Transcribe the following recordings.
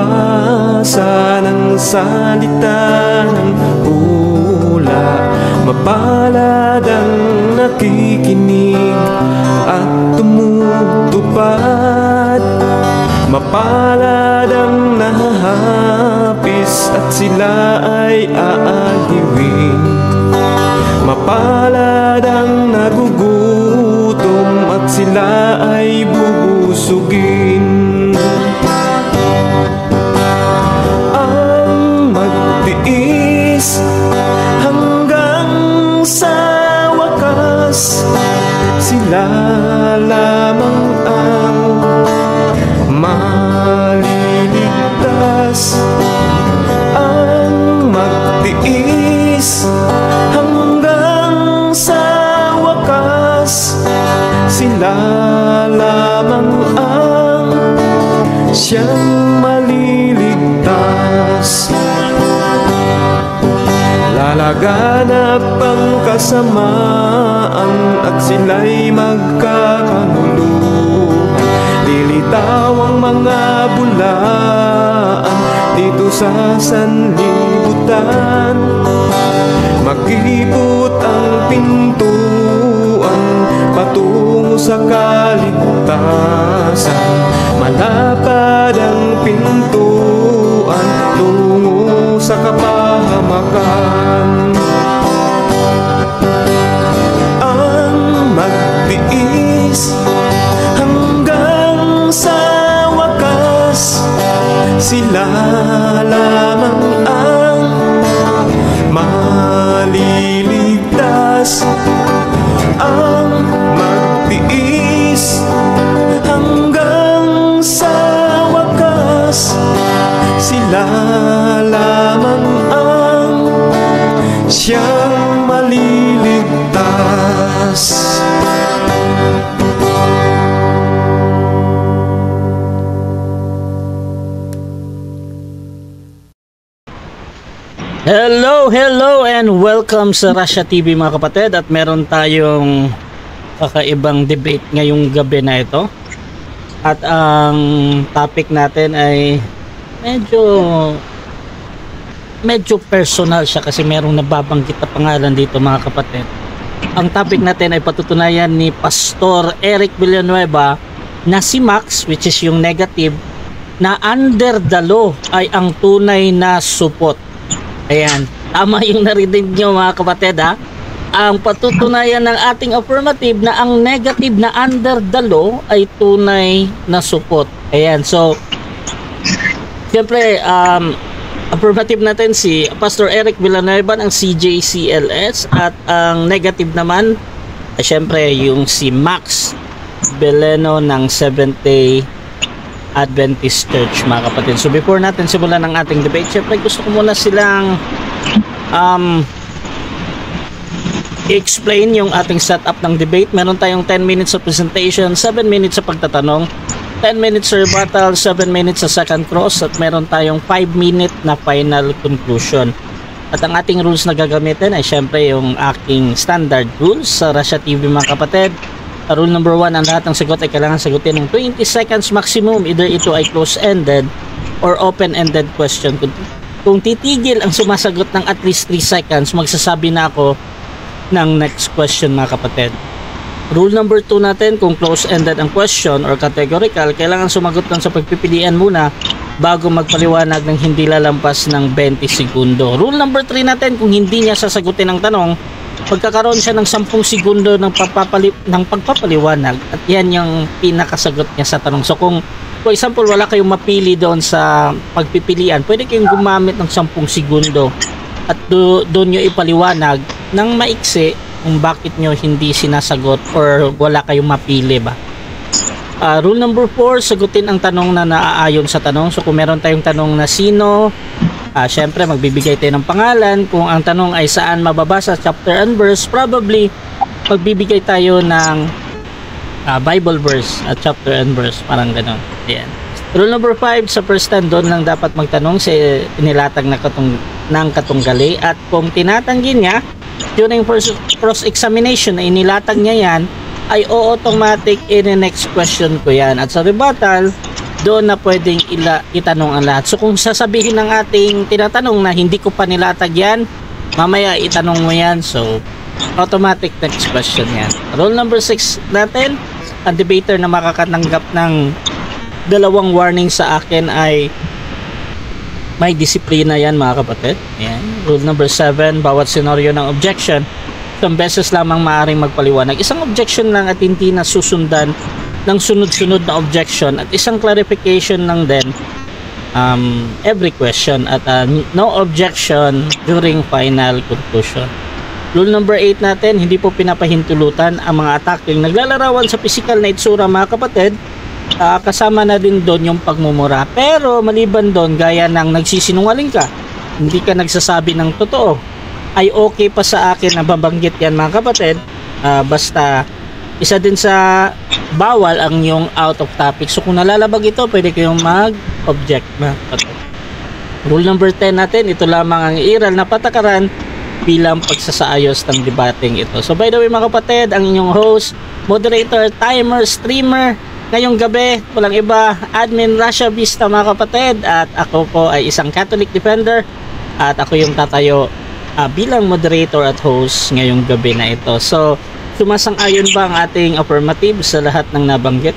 magbasa ng salita ng hula. Mapalad ang nakikinig at tumutupad. Mapalad ang nahahapis at sila ay aaliwin. Mapalad ang nagugutom at sila ay bubusugin. Ang magtiis hanggang sa wakas, sila lamang ang maliligtas. Ang magtiis hanggang sa wakas, sila lamang ang siyang maliligtas. Lalaganap ang kasamaan at sila'y magkakanuluhan. Lilitaw ang mga bulaan dito sa sanlibutan. Makipot ang pintuan patungo sa kaligtasan. Malapad ang pintuan tungo sa kapahamakan. Ang magtiis hanggang sa wakas, sila lamang ang maliligtas. Ang magtiis hanggang sa wakas, sila lamang ang siyang maliligtas. Hello and welcome sa Russia TV mga kapatid, at meron tayong kakaibang debate ngayong gabi na ito. At ang topic natin ay medyo personal siya kasi merong nababanggit na pangalan dito mga kapatid. Ang topic natin ay patutunayan ni Pastor Eric Villanueva na si Max, which is yung negative, na under the law ay ang tunay na supot. Ayan, tama yung narinig nyo mga kapatid ha. Ang patutunayan ng ating affirmative na ang negative na under the law ay tunay na supot. Ayan, so siyempre affirmative natin si Pastor Eric Villanueva ng CJCLS, at ang negative naman ay siyempre yung si Max Beleno ng Seventh-day Adventist Church mga kapatid. So before natin simulan ng ating debate, syempre gusto ko muna silang i-explain yung ating setup ng debate. Meron tayong 10 minutes of presentation, 7 minutes sa pagtatanong, 10 minutes sa rebuttal, 7 minutes sa second cross, at meron tayong 5-minute na final conclusion. At ang ating rules na gagamitin ay syempre yung aking standard rules sa Russia TV mga kapatid. Rule number 1, ang lahat ng sagot ay kailangan sagutin ng 20 seconds maximum. Either ito ay close-ended or open-ended question. Kung titigil ang sumasagot ng at least 3 seconds, magsasabi na ako ng next question mga kapatid. Rule number 2 natin, kung close-ended ang question or categorical, kailangan sumagot lang sa pagpipilian muna bago magpaliwanag ng hindi lalampas ng 20 segundo. Rule number 3 natin, kung hindi niya sasagutin ang tanong, pagkakaroon siya ng 10 segundo ng pagpapaliwanag, at yan yung pinakasagot niya sa tanong. So kung for example wala kayong mapili doon sa pagpipilian, pwede kayong gumamit ng 10 segundo at doon nyo ipaliwanag ng maiksi kung bakit nyo hindi sinasagot or wala kayong mapili ba. Rule number 4, sagutin ang tanong na naaayon sa tanong. So kung meron tayong tanong na sino, syempre magbibigay tayo ng pangalan. Kung ang tanong ay saan mababasa, chapter and verse, probably magbibigay tayo ng Bible verse at chapter and verse, parang gano'n. Ayan. Rule number 5, sa first time doon lang dapat magtanong sa inilatag na ng katunggali, at kung tinatanggi niya during first cross-examination na inilatag niya yan, ay automatic in the next question ko yan. At sa rebuttal, doon na pwedeng itanong ang lahat. So kung sasabihin ng ating tinatanong na hindi ko pa nilatag yan, mamaya itanong mo yan. So automatic next question yan. Rule number 6 natin, ang debater na makakatanggap ng 2 warning sa akin ay may disiplina yan mga kapatid. Yan. Rule number 7, bawat senaryo ng objection, isang beses lamang maaaring magpaliwanag. Isang objection lang at hindi na susundan ng sunod-sunod na objection, at isang clarification lang din every question, at no objection during final conclusion. Rule number 8 natin, hindi po pinapahintulutan ang mga attacking naglalarawan sa physical na itsura mga kapatid. Kasama na din doon yung pagmumura. Pero maliban doon, gaya ng nagsisinungaling ka, hindi ka nagsasabi ng totoo, ay okay pa sa akin na babanggit yan mga kapatid. Basta isa din sa bawal ang yung out of topic. So kung nalalabag ito, pwede kayong mag-object mga kapatid. Rule number 10 natin, ito lamang ang iral na patakaran bilang pagsasaayos ng debating ito. So by the way mga kapatid, ang inyong host, moderator, timer, streamer ngayong gabi, walang iba, admin Russia Vista mga kapatid, at ako po ay isang Catholic defender, at ako yung tatayo bilang moderator at host ngayong gabi na ito. So sumasang-ayon ba ang ating affirmative sa lahat ng nabanggit?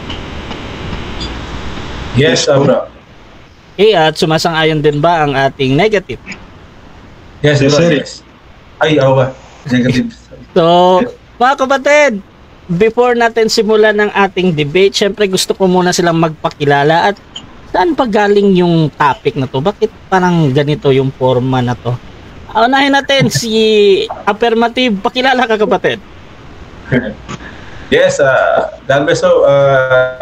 Yes, bro. Okay, at sumasang-ayon din ba ang ating negative? Yes, bro. Yes. Ay, awa. Negative. So, mga kapatid, before natin simulan ng ating debate, syempre gusto ko muna silang magpakilala. At saan pa galing yung topic na to? Bakit parang ganito yung forma na to? Unahin natin si affirmative. Pakilala ka kapatid. Yes, God bless you,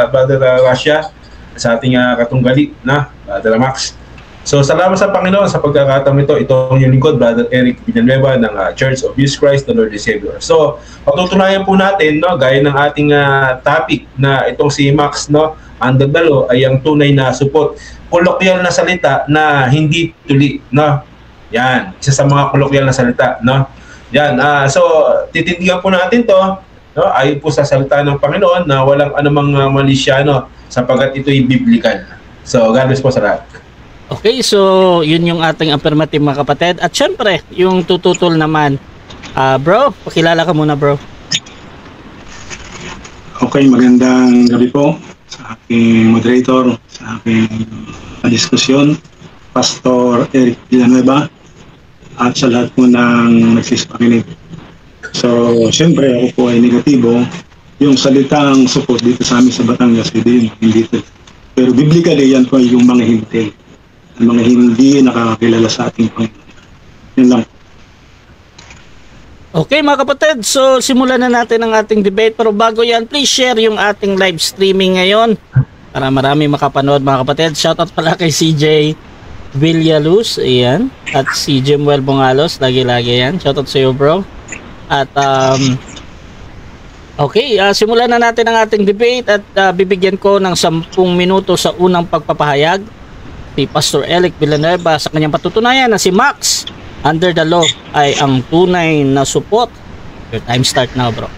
Brother Russia, sa ating katunggali na Brother Max. So salamat sa Panginoon sa pagkakataon ito. Ito yung lingkod, Brother Eric Villanueva ng Church of Jesus Christ, the Lord and Savior. So patutunayan po natin, no, gaya ng ating topic na itong si Max, no, ang dadalo ay ang tunay na support. Kolokyal na salita na hindi tuli, no. Yan, isa sa mga kolokyal na salita, no. Yan, so titindigan po natin to, no, ayon po sa salita ng Panginoon na walang anumang malisyano sapagkat ito'y biblical. So God bless po sa lahat. Okay, so yun yung ating affirmative mga kapatid. At syempre, yung tututol naman, bro, pakilala ka muna bro. Okay, magandang gabi po sa aking moderator, sa aking diskusyon, Pastor Eric Villanueva, at sa lahat po ng nagsisipakinig. So, syempre ako po ay negatibo. Yung salitang support dito sa amin sa Batangas, hindi dito. Pero biblically, yan po ay yung mga hindi. Ang mga hindi nakakakilala sa ating Panginoon. Yun lang. Okay mga kapatid, so simulan na natin ang ating debate. Pero bago yan, please share yung ating live streaming ngayon para marami makapanood mga kapatid. Shoutout pala kay CJ Villaluz, ayan, at si Jimwell Bongalos, lagi-lagi yan. Shoutout sa iyo bro. At okay, simulan na natin ang ating debate at bibigyan ko ng 10 minuto sa unang pagpapahayag si Pastor Eric Villanueva sa kanyang patutunayan na si Max under the law ay ang tunay na support. Your time start now bro.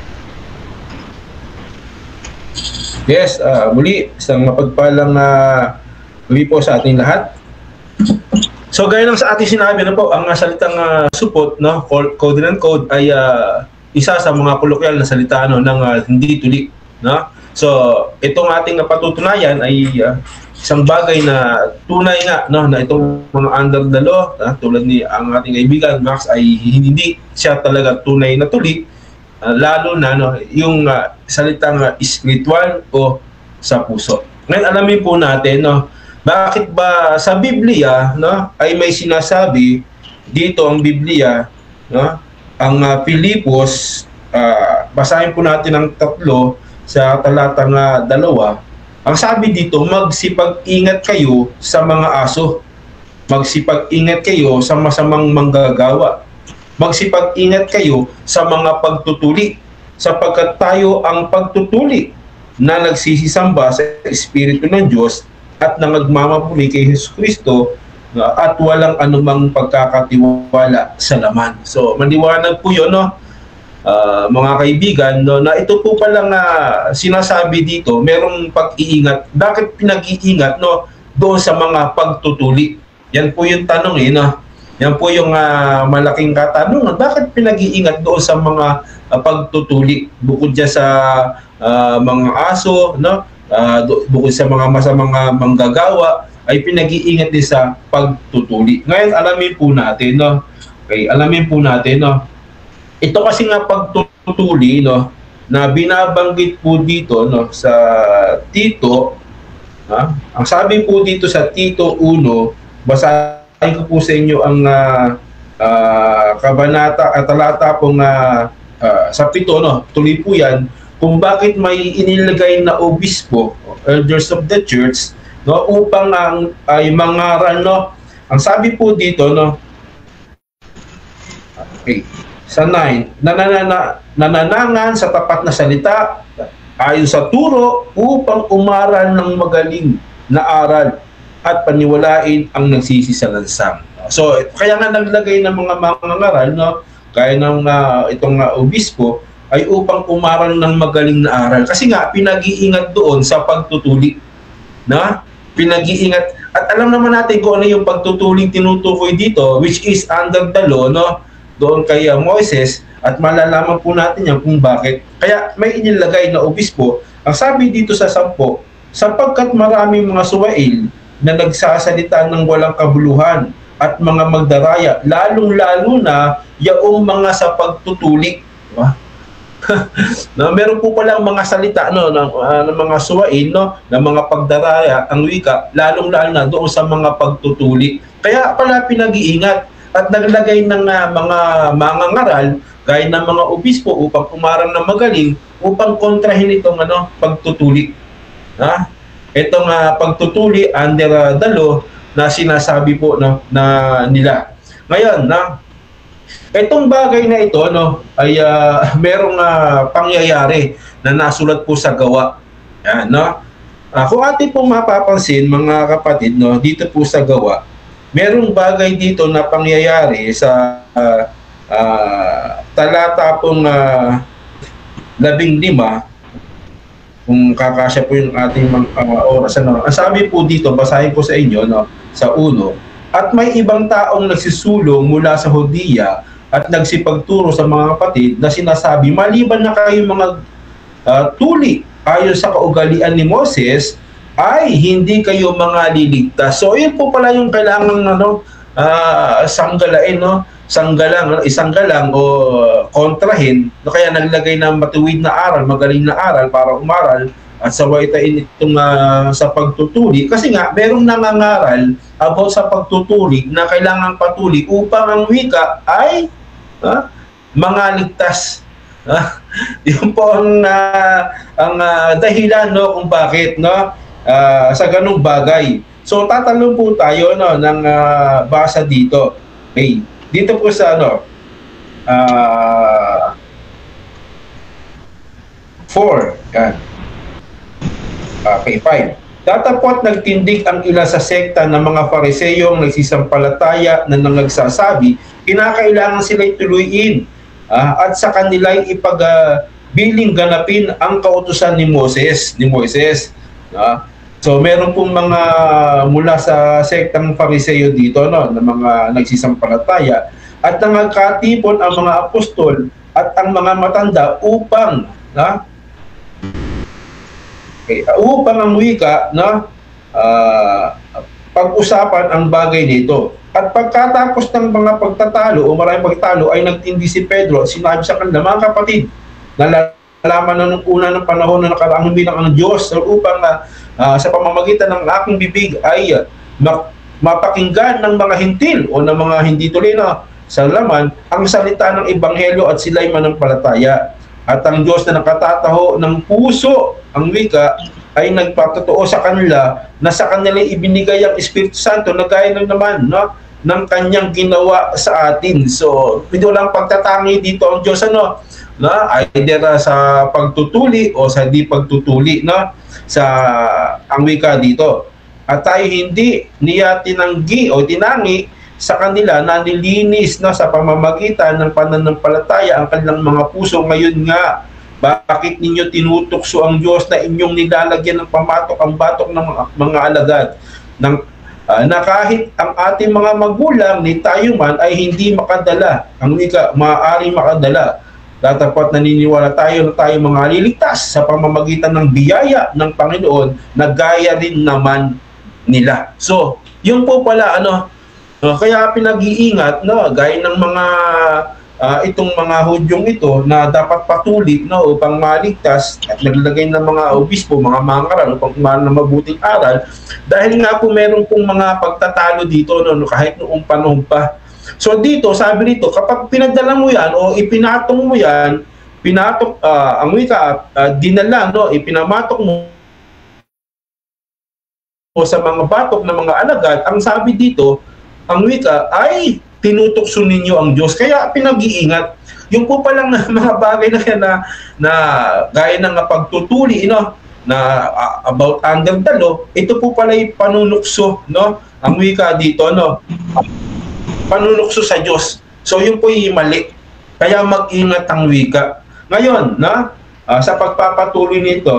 Yes, muli isang mapagpalang gabi po sa ating lahat. So gaya ng sa ating sinabi na po, ang salitang support, no, code and code ay isa sa mga kolokyal na salita ng hindi tuli, no. So itong ating patutunayan ay isang bagay na tunay nga, no, na itong mga under the law, tulad ni ang ating kaibigan Max, ay hindi siya talaga tunay na tuli, lalo na, no, yung salitang spiritual o sa puso. Ngayon alamin po natin, no, bakit ba sa Biblia, no, ay may sinasabi dito ang Biblia, no, ang Filipos, basahin po natin ang 3 sa talatang 2. Ang sabi dito, magsipag-ingat kayo sa mga aso. Magsipag-ingat kayo sa masamang manggagawa. Magsipag-ingat kayo sa mga pagtutuli, sapagkat tayo ang pagtutuli na nagsisisamba sa Espiritu ng Diyos at nangagmamahuli kay Jesucristo at walang anumang pagkakatiwala sa laman. So, maliwanag po yun, no? mga kaibigan, no, na ito po palang sinasabi dito, merong pag-iingat. Bakit pinag-iingat, no, doon sa mga pagtutuli? Yan po yung tanong, no? Yan po yung malaking katanungan. Bakit pinag-iingat doon sa mga pagtutuli? Bukod dyan sa mga aso, no? Bukod sa mga masamang manggagawa, ay pinag-iingat din sa pagtutuli. Ngayon, alamin po natin, no? Okay, alamin po natin, no? Ito kasi nga pagtutuli, no, na binabanggit po dito, no, sa Tito, ang sabi po dito sa Tito 1, basahin ko po sa inyo ang kabanata at talata pong sa 7, no, tuloy po yan, kung bakit may inilagay na obispo, elders of the church, no, upang ay mangaral, no. Ang sabi po dito, no, okay, sa 9, nananangan sa tapat na salita ayon sa turo upang umaral ng magaling na aral at paniwalain ang nagsisisalansang. So, kaya nga naglagay ng mga mangangaral, no, kaya ng itong obispo, ay upang umaral ng magaling na aral. Kasi nga, pinag-iingat doon sa pagtutuli. Na? Pinag-iingat. At alam naman natin kung ano yung pagtutuling tinutukoy dito, which is under the law, no? Doon kay Moises, at malalaman po natin yan kung bakit. Kaya may inilagay na obispo. Ang sabi dito sa 10, sapagkat maraming mga suwail na nagsasalita ng walang kabuluhan at mga magdaraya, lalong-lalo na yaong mga sa pagtutuli. No, meron po palang mga salita, no, ng mga suwail, no, ng mga pagdaraya, ang wika, lalong-lalo na doon sa mga pagtutuli. Kaya pala pinag-iingat at naglagay ng mga mangangaral gaya ng mga obispo upang umarang na magaling upang kontrahin itong pagtutuli. Itong pagtutuli under the law na sinasabi po, no, na nila. Ngayon, itong bagay na ito, no, ay merong pangyayari na nasulat po sa gawa. Yan, no? Kung atin pong mapapansin, mga kapatid, no, dito po sa gawa, merong bagay dito na pangyayari sa talata pong 15, kung kakasya po yung ating oras. Ang sabi po dito, basahin ko sa inyo, no, sa 1, at may ibang taong nagsisulong mula sa Hudiya at nagsipagturo sa mga kapatid na sinasabi, maliban na kayong mga tuli ayon sa kaugalian ni Moses, ay hindi kayo mga liligtas. So yun po pala yung kailangan sanggalain, no? Isanggalang o kontrahin, no? Kaya naglagay ng matuwid na aral, magaling na aral para umaral at sawaitain itong sa pagtutuli. Kasi nga, merong nangangaral about sa pagtutuli na kailangan patuli upang ang wika ay mga ligtas. Yun po ang dahilan, no, kung bakit, no, sa ganung bagay. So tatalon po tayo, no, ng basa dito. Okay. Dito po sa 4. Yan. Okay, 5. Datapwat nagtindig ang ilan sa sekta ng mga Fariseyong nagsisampalataya na nagsasabi, kinakailangan sila'y tuluyin at sa kanila'y ipagbiling ganapin ang kautusan ni Moises. So meron pong mga mula sa sektang Fariseo dito, no, na mga nagsisampalataya, at nangagkatipon ang mga apostol at ang mga matanda upang upang ang wika na pag-usapan ang bagay nito. At pagkatapos ng mga pagtatalo o maraming pagtatalo ay nagtindi si Pedro at sinabi sa kanila, mga kapatid, nalalaman na nung una ng panahon na nakaraang bilang ang Diyos upang sa pamamagitan ng aking bibig ay mapakinggan ng mga hintil o ng mga hindi tuloy na sa laman ang salita ng Ebanghelyo at sila'y manampalataya. At ang Diyos na nakatataho ng puso, ang wika, ay nagpatotoo sa kanila na sa kanila ibinigay ang Espiritu Santo na gaya ng naman, no, ng kanyang ginawa sa atin. So, hindi walang pagtatangi dito ang Diyos, either sa pagtutuli o sa di pagtutuli, no, sa ang wika dito. At tayo hindi niya tinanggi o tinangi sa kanila na nilinis na sa pamamagitan ng pananampalataya ang kanilang mga puso. Ngayon nga, bakit ninyo tinutukso ang Diyos na inyong nilalagyan ng pamatok ang batok ng mga alagad? Na kahit ang ating mga magulang ni tayo man ay hindi makadala, ang maaaring makadala, dapat naniniwala tayo na tayo mga liligtas sa pamamagitan ng biyaya ng Panginoon na gaya rin naman nila. So, yun po pala, kaya pinag-iingat, gaya ng mga itong mga Hudyong ito na dapat patuloy upang maligtas at naglagay ng mga obispo, mga mangaral upang kumain ng mabuting aral, dahil nga po meron pong mga pagtatalo dito kahit noong panahon pa. So dito, sabi dito, kapag pinadala mo yan o ipinatong mo yan, dinala, ipinamatok mo sa mga batok ng mga alagad, ang sabi dito, ang wika ay tinutokso ninyo ang Diyos. Kaya pinag-iingat. Yung po palang mga bagay na yan na gaya ng pagtutuli, na about under the law, ito po pala yung panunukso, ang wika dito, panunukso sa Diyos. So yun po yung mali. Kaya mag-ingat ang wika. Ngayon, sa pagpapatuloy nito,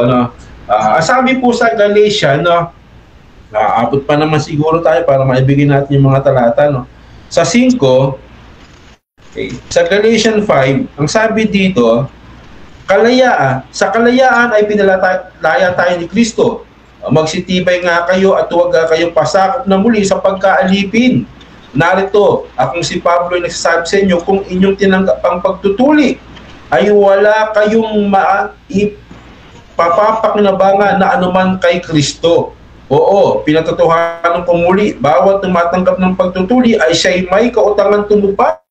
sabi po sa Galatia, abot pa naman siguro tayo para maibigay natin yung mga talata, sa 5, sa Galatians 5, ang sabi dito, sa kalayaan ay pinalaya tayo ni Kristo. Magsitibay nga kayo at huwag kayong pasakop na muli sa pagkaalipin. Narito, akong si Pablo ay nagsasabi sa inyo, kung inyong tinanggap ang pagtutuli, ay wala kayong papapakinabangan na anuman kay Kristo. Oo, pinatotohanan ko muli, bawat tumatanggap ng pagtutuli ay siya'y may kautangan tumupad.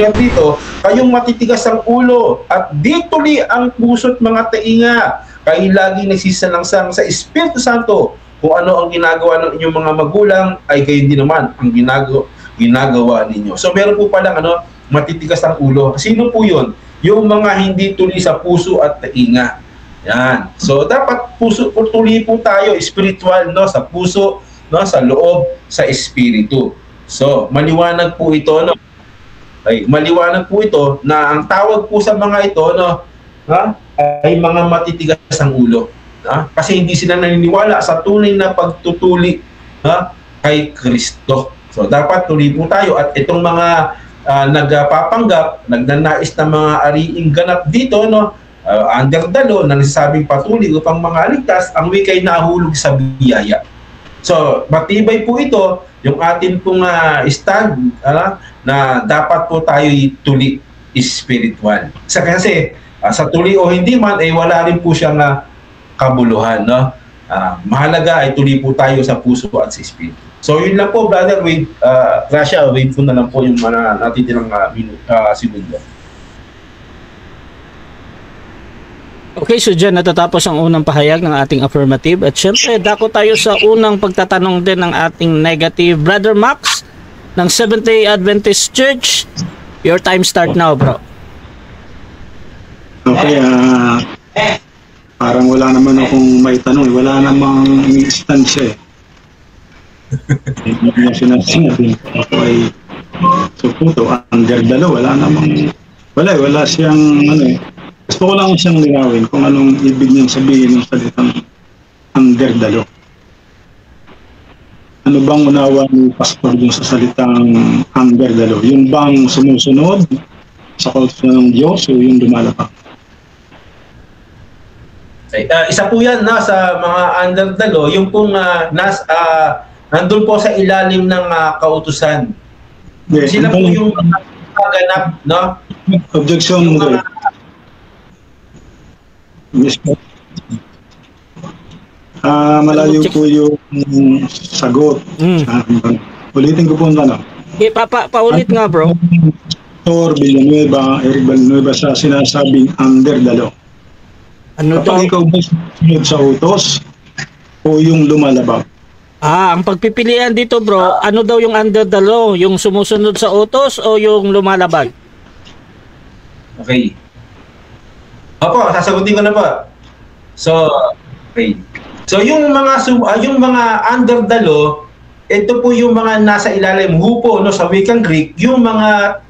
Dito, kayong matitigas ang ulo at dituli ang puso't mga tainga. Kayo lagi nagsisalangsang sa Espiritu Santo. Kung ano ang ginagawa ng inyong mga magulang, ay gayon din naman ang ginagawa ninyo. So meron po palang matitigas ang ulo. Sino po yun? Yung mga hindi tuli sa puso at tainga. Yan. So dapat tuli po tayo, spiritual, sa puso, sa loob, sa espiritu. So maliwanag po ito, ay maliwanag po ito na ang tawag po sa mga ito ay mga matitigas ang ulo. Kasi hindi sila naniniwala sa tunay na pagtutuli kay Kristo. So dapat tuli po tayo at itong mga nagpapanggap, nagnanais na mga ariing ganap dito under the law na nagsasabing patuloy upang mga ligtas, ang wika'y nahulog sa biyaya. So matibay po ito yung atin pong stand na dapat po tayo tuli spiritual. Kasi sa tuli o hindi man, wala rin po siyang kabuluhan. Mahalaga ay tuli po tayo sa puso at sa espiritu. So yun lang po, brother. Gracia, wait po na lang po yung mga natitirang segundo. Okay, so dyan natatapos ang unang pahayag ng ating affirmative. At syempre, dako tayo sa unang pagtatanong din ng ating negative. Brother Max, ng Seventh-day Adventist Church, your time start now, bro. Okay, parang wala naman akong may tanong. Wala namang instansya Hindi na sinasabi. Ako ay suputo, under the law. Wala siyang Gusto ko lang siyang linawin kung anong ibig niyang sabihin ng salitang under the law. Ano bang unawa ni Pastor dun sa salitang under the law? Yung bang sumusunod sa kautusan ng Diyos o yung lumalabag? Isa po yan sa mga under the law, yung pong nandun po sa ilalim ng kautusan. Yes, Sila po yung ganap, no? Objection, Yung Moderator. Yes, po. Malayo po yung sagot. Ulitin ko po ang tanong. Okay, paulit nga bro. Pastor Villanueva, Eric Villanueva sa sinasabing under the law. Ano daw? Kapag ikaw ba sumunod sa utos o yung lumalabag? Ang pagpipilian dito bro, ano daw yung under the law? Yung sumusunod sa utos o yung lumalabag? Okay. Opo, sasagutin ko na po. So, okay. So yung mga under the law, ito po yung mga nasa ilalim hupo sa wikang Greek, yung mga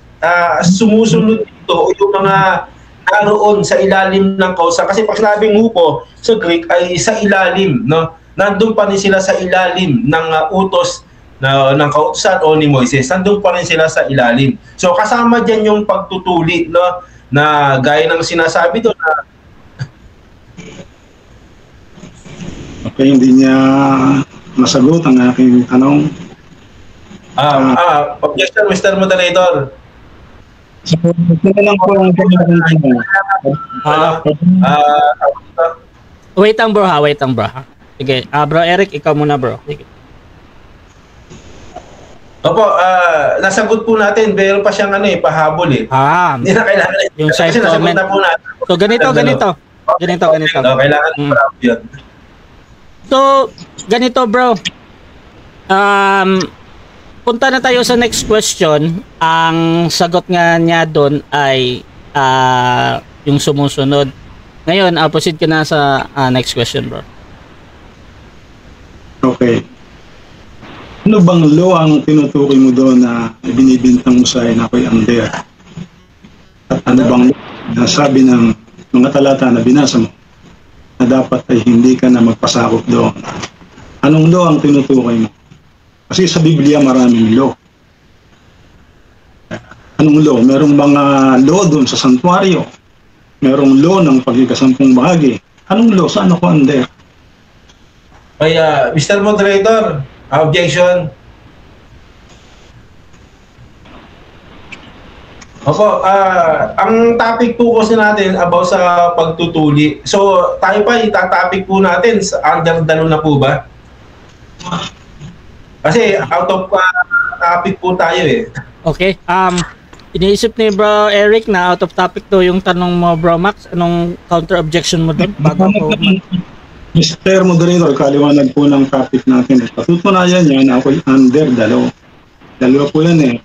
sumusunod dito o yung mga naroon sa ilalim ng kausa. Kasi pag sinabing hupo sa Greek ay sa ilalim, no? Nandun pa rin sila sa ilalim ng utos ng kautusan o ni Moises. Nandun pa rin sila sa ilalim. So kasama dyan yung pagtutuli, no? Na gaya ng sinasabi doon na Okay, hindi niya masagot ang aking tanong. Objection, Mr. Moderator. So, ito na lang po ang tanong. Wait lang bro ha. Sige, bro Eric, ikaw muna bro. Sige. Opo, nasagot po natin, pero pa siyang pahabol eh. Hindi na kailangan. Yung side kasi nasagot comment. na po natin. So ganito. Kailangan po yun. So, ganito bro. Punta na tayo sa next question. Ang sagot nga niya doon ay yung sumusunod. Ngayon, proceed ka na sa next question bro. Okay. Ano bang law ang tinutukoy mo doon na binibintang mo sa ako'y under? At ano bang sabi ng mga talata na binasa mo na dapat ay hindi ka na magpasakop doon? Anong law ang tinutukoy mo? Kasi sa Biblia maraming law. Anong law? Merong mga law doon sa santuario. Merong law ng pagkikasampung bahagi. Anong law? Saan ako under? Kaya, Mr. Moderator, objection. Opo, ang topic po kasi natin about sa pagtutuli. So, tayo pa itatopic po natin sa under the law na po ba? Kasi out of topic po tayo eh. Okay. Iniisip ni bro Eric na out of topic to yung tanong mo bro Max. Anong counter objection mo doon? Bago ko Mr. Moderator, kaliwanag po ng topic natin. Patutunayan yan na ako'y under the law. Dalawa po yan eh.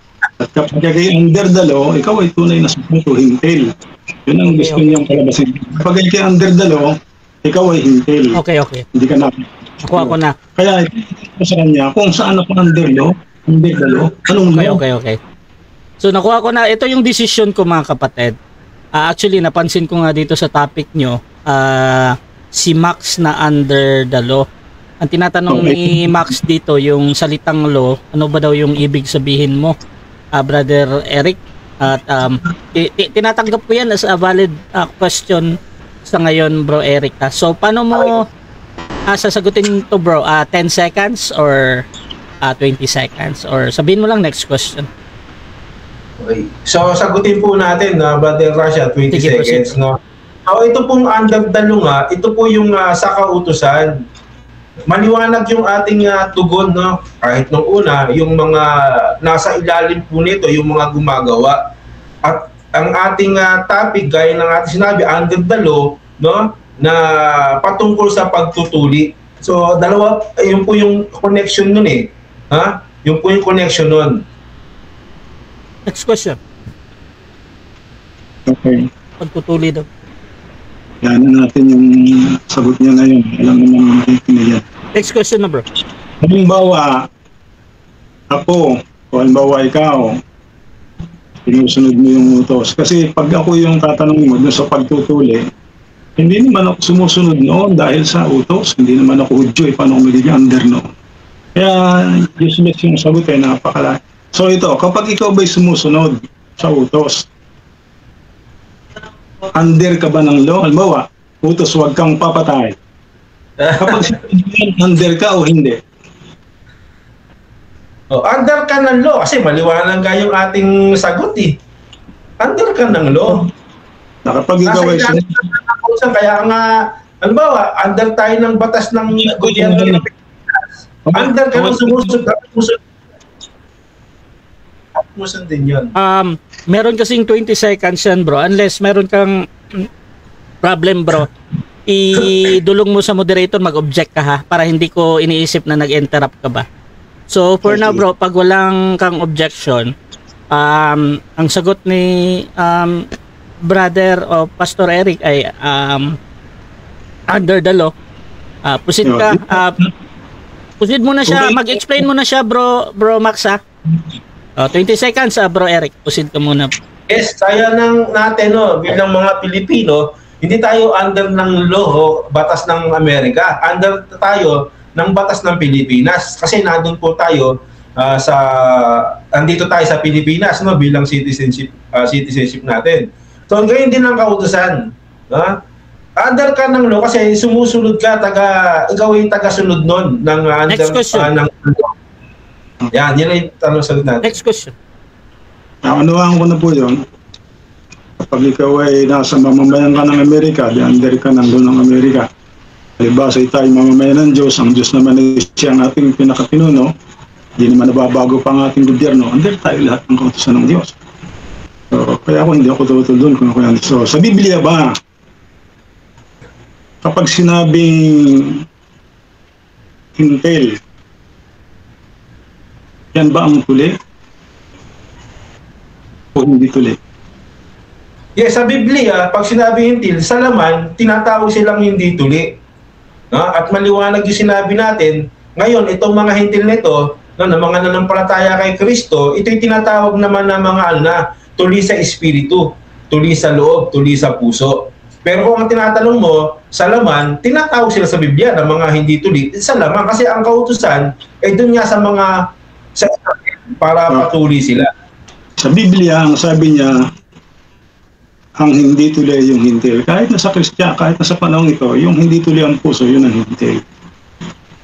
At kapag kay under the law, ikaw ay tunay na sumunod o hintil. Yun ang gusto niyang palabasin. Kapag kay under the law, ikaw ay hintil. Okay. Hindi ka na. Ako na. Kaya ito sa kanya, kung saan ako under the law, anong law? Okay. So nakuha ko na, ito yung decision ko mga kapatid. Actually, napansin ko nga dito sa topic nyo, si Max na under the law. Ang tinatanong ni Max dito, yung salitang law, ano ba daw yung ibig sabihin mo, Brother Eric? At tinatanggap ko yan as a valid question sa ngayon, Bro Eric. So, paano mo sasagutin to bro? 10 seconds or 20 seconds? Or sabihin mo lang next question. Okay. So, sagutin po natin, Brother Russia, 20 Sige, seconds, no? So, ito pong under the law ito po yung sa kautusan. Maliwanag yung ating tugon, no? Kahit nung una, yung mga nasa ilalim po nito, yung mga gumagawa. At ang ating topic, gaya ng ating sinabi, under the law, no? Na patungkol sa pagtutuli. So, dalawa, yun po yung connection nun eh. Ha? Yun po yung connection nun. Next question. Okay. Pagtutuli daw. Yan natin yung sagot niya ngayon. Alam mo naman makikinig yan. Next question na bro. Halimbawa, ako, o halimbawa ikaw, sinusunod mo yung utos. Kasi pag ako yung tatanungin mo dun sa pagtutuli, hindi naman ako sumusunod noon dahil sa utos. Hindi naman ako Hudyo, paano ako magiging under noon. Kaya useless yung sagot napakala. So ito, kapag ikaw ba'y sumusunod sa utos, Under ka ba ng law? Halimbawa, utos huwag kang papatay. Kapag under ka o hindi? Under ka ng law kasi maliwanag ka yung ating sagot eh. Under ka ng law. Kapag ikaw ay kaya nga, halimbawa, under tayo ng batas ng gobyerno ng Pilipinas. Under ka ng sumusunod din yun. Meron kasing 20 seconds yan, bro. Unless meron kang problem, bro, idulong mo sa moderator, mag-object ka ha, para hindi ko iniisip na nag-interrupt ka ba. So, for now, bro, pag walang kang objection, ang sagot ni brother o Pastor Eric ay under the law. Proceed ka. Proceed mo na siya. Mag-explain mo na siya, bro Max, ha? 20 seconds, bro Eric. Proceed ka muna. Yes, kaya natin, bilang mga Pilipino, hindi tayo under ng law o batas ng Amerika. Under tayo ng batas ng Pilipinas. Kasi nandun po tayo andito tayo sa Pilipinas, bilang citizenship natin. So, ganyan din ang kautusan. Under ka ng law kasi sumusunod ka, ikaw yung taga-sunod nun ng next question. Yan ang tanong sagot natin. Next question. Naunawaan ko na po yun. Kapag ikaw ay nasa mamamayan ka ng Amerika, di under ka ng law ng Amerika. Base tayo mamamayan ng Diyos, ang Diyos naman ay siyang ating pinakapinuno, hindi naman nababago pa ang ating gobyerno, under tayo lahat ng kautusan ng Diyos. So, kaya hindi ako tutol doon kung ako yan. So, sa Biblia ba, kapag sinabing hintel, yan ba ang tuli? O hindi tuli? Yes, sa Biblia, pag sinabing hintil, sa laman, tinatawag silang hindi tuli. At maliwanag yung sinabi natin, ngayon, itong mga hintil nito, na mga nanampalataya kay Kristo, ito'y tinatawag naman na mga tuli sa espiritu, tuli sa loob, tuli sa puso. Pero kung ang tinatanong mo, sa laman, tinatawag sila sa Biblia na mga hindi tuli sa laman. Kasi ang kautusan, doon nga sa mga para patuli sila. Sa Biblia, ang sabi niya, ang hindi tuli yung hintil. Kahit na sa Kristya, kahit na sa panahon ito, yung hindi tuli ang puso, yun ang hintil.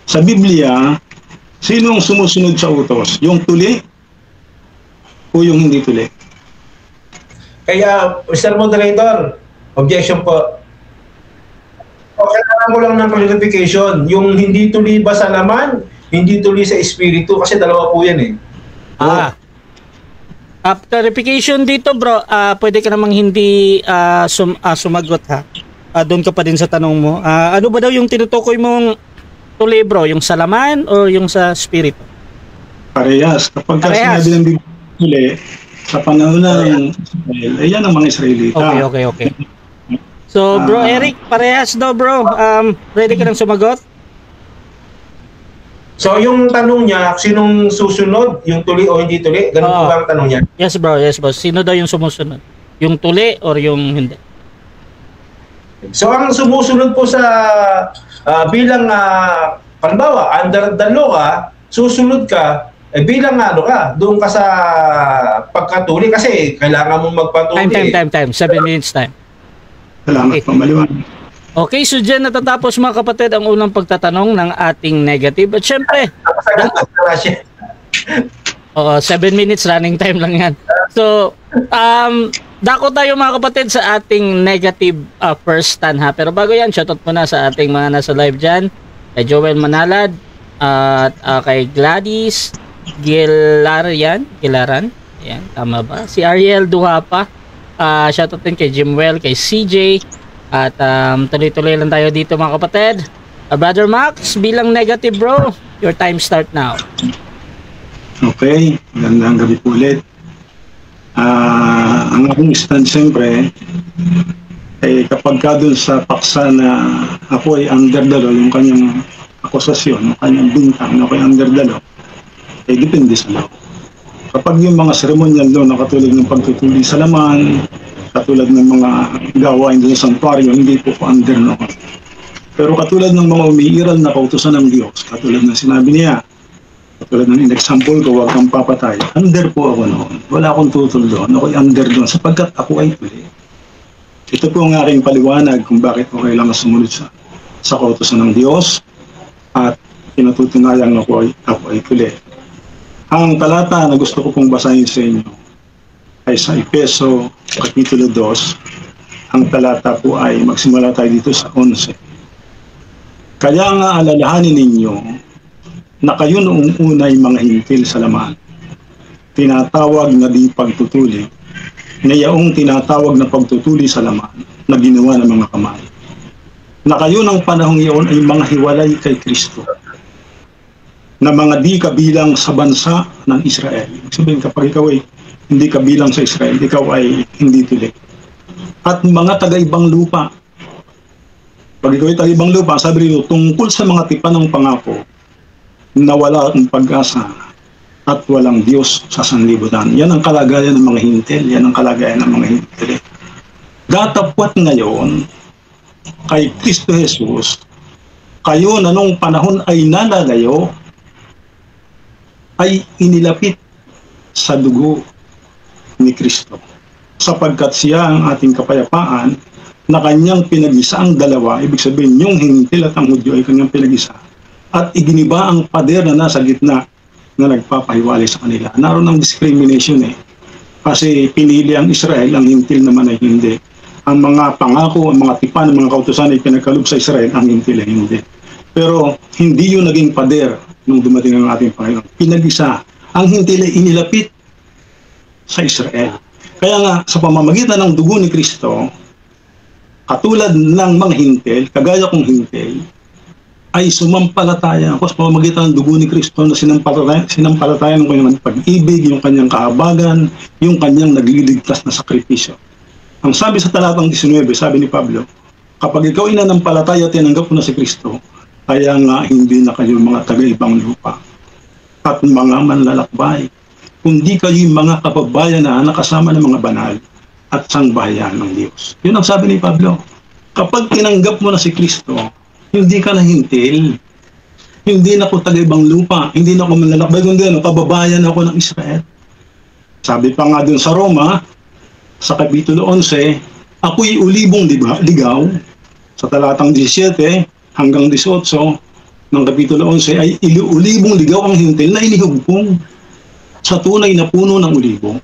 Sa Biblia, sino ang sumusunod sa utos? Yung tuli o yung hindi tuli? Kaya, Mr. Moderator, objection po. Kailangan ko lang ng clarification. Yung hindi tuli ba sa laman, hindi tuli sa espiritu, kasi dalawa po yan eh. Clarification dito, bro, pwede ka namang hindi sumagot ha. Doon ka pa din sa tanong mo. Ano ba daw yung tinutukoy mong tuli, bro? Yung sa laman o yung sa espiritu? Parehas. Kapag sinabi ng Biblia tuli, sa panahon ng Israel, yan ang mga Israelita. Okay. So, bro Eric, parehas daw, bro. Ready ka nang sumagot? So, yung tanong niya, sinong susunod? Yung tuli o hindi tuli? Ganun po ba ang tanong niya? Yes, bro. Sino daw yung sumusunod? Yung tuli or yung hindi? So, ang sumusunod po sa bilang, halimbawa, under the law ka, susunod ka, bilang doon ka sa pagkatuli kasi kailangan mong magpatuli. Time. 7 minutes time. Salamat po, maliwanag. Okay, so dyan natatapos mga kapatid ang unang pagtatanong ng ating negative. At syempre, 7 minutes running time lang yan. So, dako tayo mga kapatid sa ating negative first stand ha. Pero bago yan, shoutout muna sa ating mga nasa live dyan. Kay Joel Manalad, at kay Gladys Gilaran. Ayan, tama ba? Si Ariel Duhapa. Shoutout din kay Jimwell, kay CJ. At tuloy-tuloy lang tayo dito mga kapatid. Brother Max, bilang negative bro, your time start now. Okay, magandang gabi po ulit. Ang aking stand siyempre, kapag ka dun sa paksa na ako ay under the law, yung kanyang akusasyon, yung kanyang bintang na ako ay under the law, depende sa law. Kapag yung mga ceremonial law na katulad ng pagtutuli sa laman, katulad ng mga gawain doon sa santuaryo, hindi po under no. Pero katulad ng mga umiiral na kautusan ng Diyos, katulad ng sinabi niya, katulad ng example ko, huwag kang papatay, under po ako noon. Wala akong tutol doon, ako'y under doon sapagkat ako ay tuli. Ito po ang aking paliwanag kung bakit okay lang na sumunod sa kautusan ng Diyos at pinatutunayan ako ay tuli. Ang talata na gusto ko pong basahin sa inyo ay sa Efeso Kapitulo 2. Ang talata po ay magsimula tayo dito sa 11. Kaya nga alalahanin ninyo na kayo noong unay mga hintil sa laman, tinatawag na di pagtutuli, na yaong tinatawag na pagtutuli sa laman na ginawa ng mga kamay. Na kayo ng panahong iyon ay mga hiwalay kay Kristo, na mga di kabilang sa bansa ng Israel. Sabihin, kapag ikaw ay hindi kabilang sa Israel, ikaw ay hindi tuli. At mga taga-ibang lupa. Pag ikaw ay taga-ibang lupa, sabi rin tungkol sa mga tipan ng pangako na wala ang pag-asa at walang Diyos sa sanlibutan. Yan ang kalagayan ng mga hintil. Yan ang kalagayan ng mga hintil. Datapwat ngayon kay Kristo Jesus, kayo na nung panahon ay nalalayo, ay inilapit sa dugo ni Kristo. Sapagkat siya ang ating kapayapaan na kanyang pinag-isa ang dalawa, ibig sabihin yung hintil at ang Hudyo ay kanyang pinag-isa, at iginiba ang pader na nasa gitna na nagpapahiwalay sa kanila. Naroon ang discrimination kasi pinili ang Israel, ang hintil naman ay hindi. Ang mga pangako, ang mga tipan, ang mga kautusan ay pinagkaloob sa Israel, ang hintil ay hindi. Pero hindi yun naging pader nung dumating ang ating Panginoon. Pinag-isa, ang hintil ay inilapit sa Israel. Kaya nga, sa pamamagitan ng dugo ni Kristo, katulad ng mga hintil, kagaya kong hintil, ay sumampalataya ako sa pamamagitan ng dugo ni Kristo na sinampalataya ng kanyang pag-ibig, yung kanyang kaabagan, yung kanyang nagliligtas na sakripisyo. Ang sabi sa talatang 19, sabi ni Pablo, kapag ikaw inanampalataya at tinanggap mo na si Kristo, kaya nga hindi na kayo mga taga-ibang lupa at mga manlalakbay, kundi kayo mga kababayan na nakasama ng mga banal at sangbahayan ng Diyos. Yun ang sabi ni Pablo. Kapag tinanggap mo na si Kristo, hindi ka na hintil. Hindi na ako taga-ibang lupa. Hindi na ako manlalakbay. Kundi kababayan ako ng Israel. Sabi pa nga dun sa Roma, sa Kapitulo 11, ako'y ulibong ligaw. Sa talatang 17 hanggang 18 ng Kapitulo 11 ay ulibong ligaw ang hintil na inihugpong sa tunay na puno ng ulibo.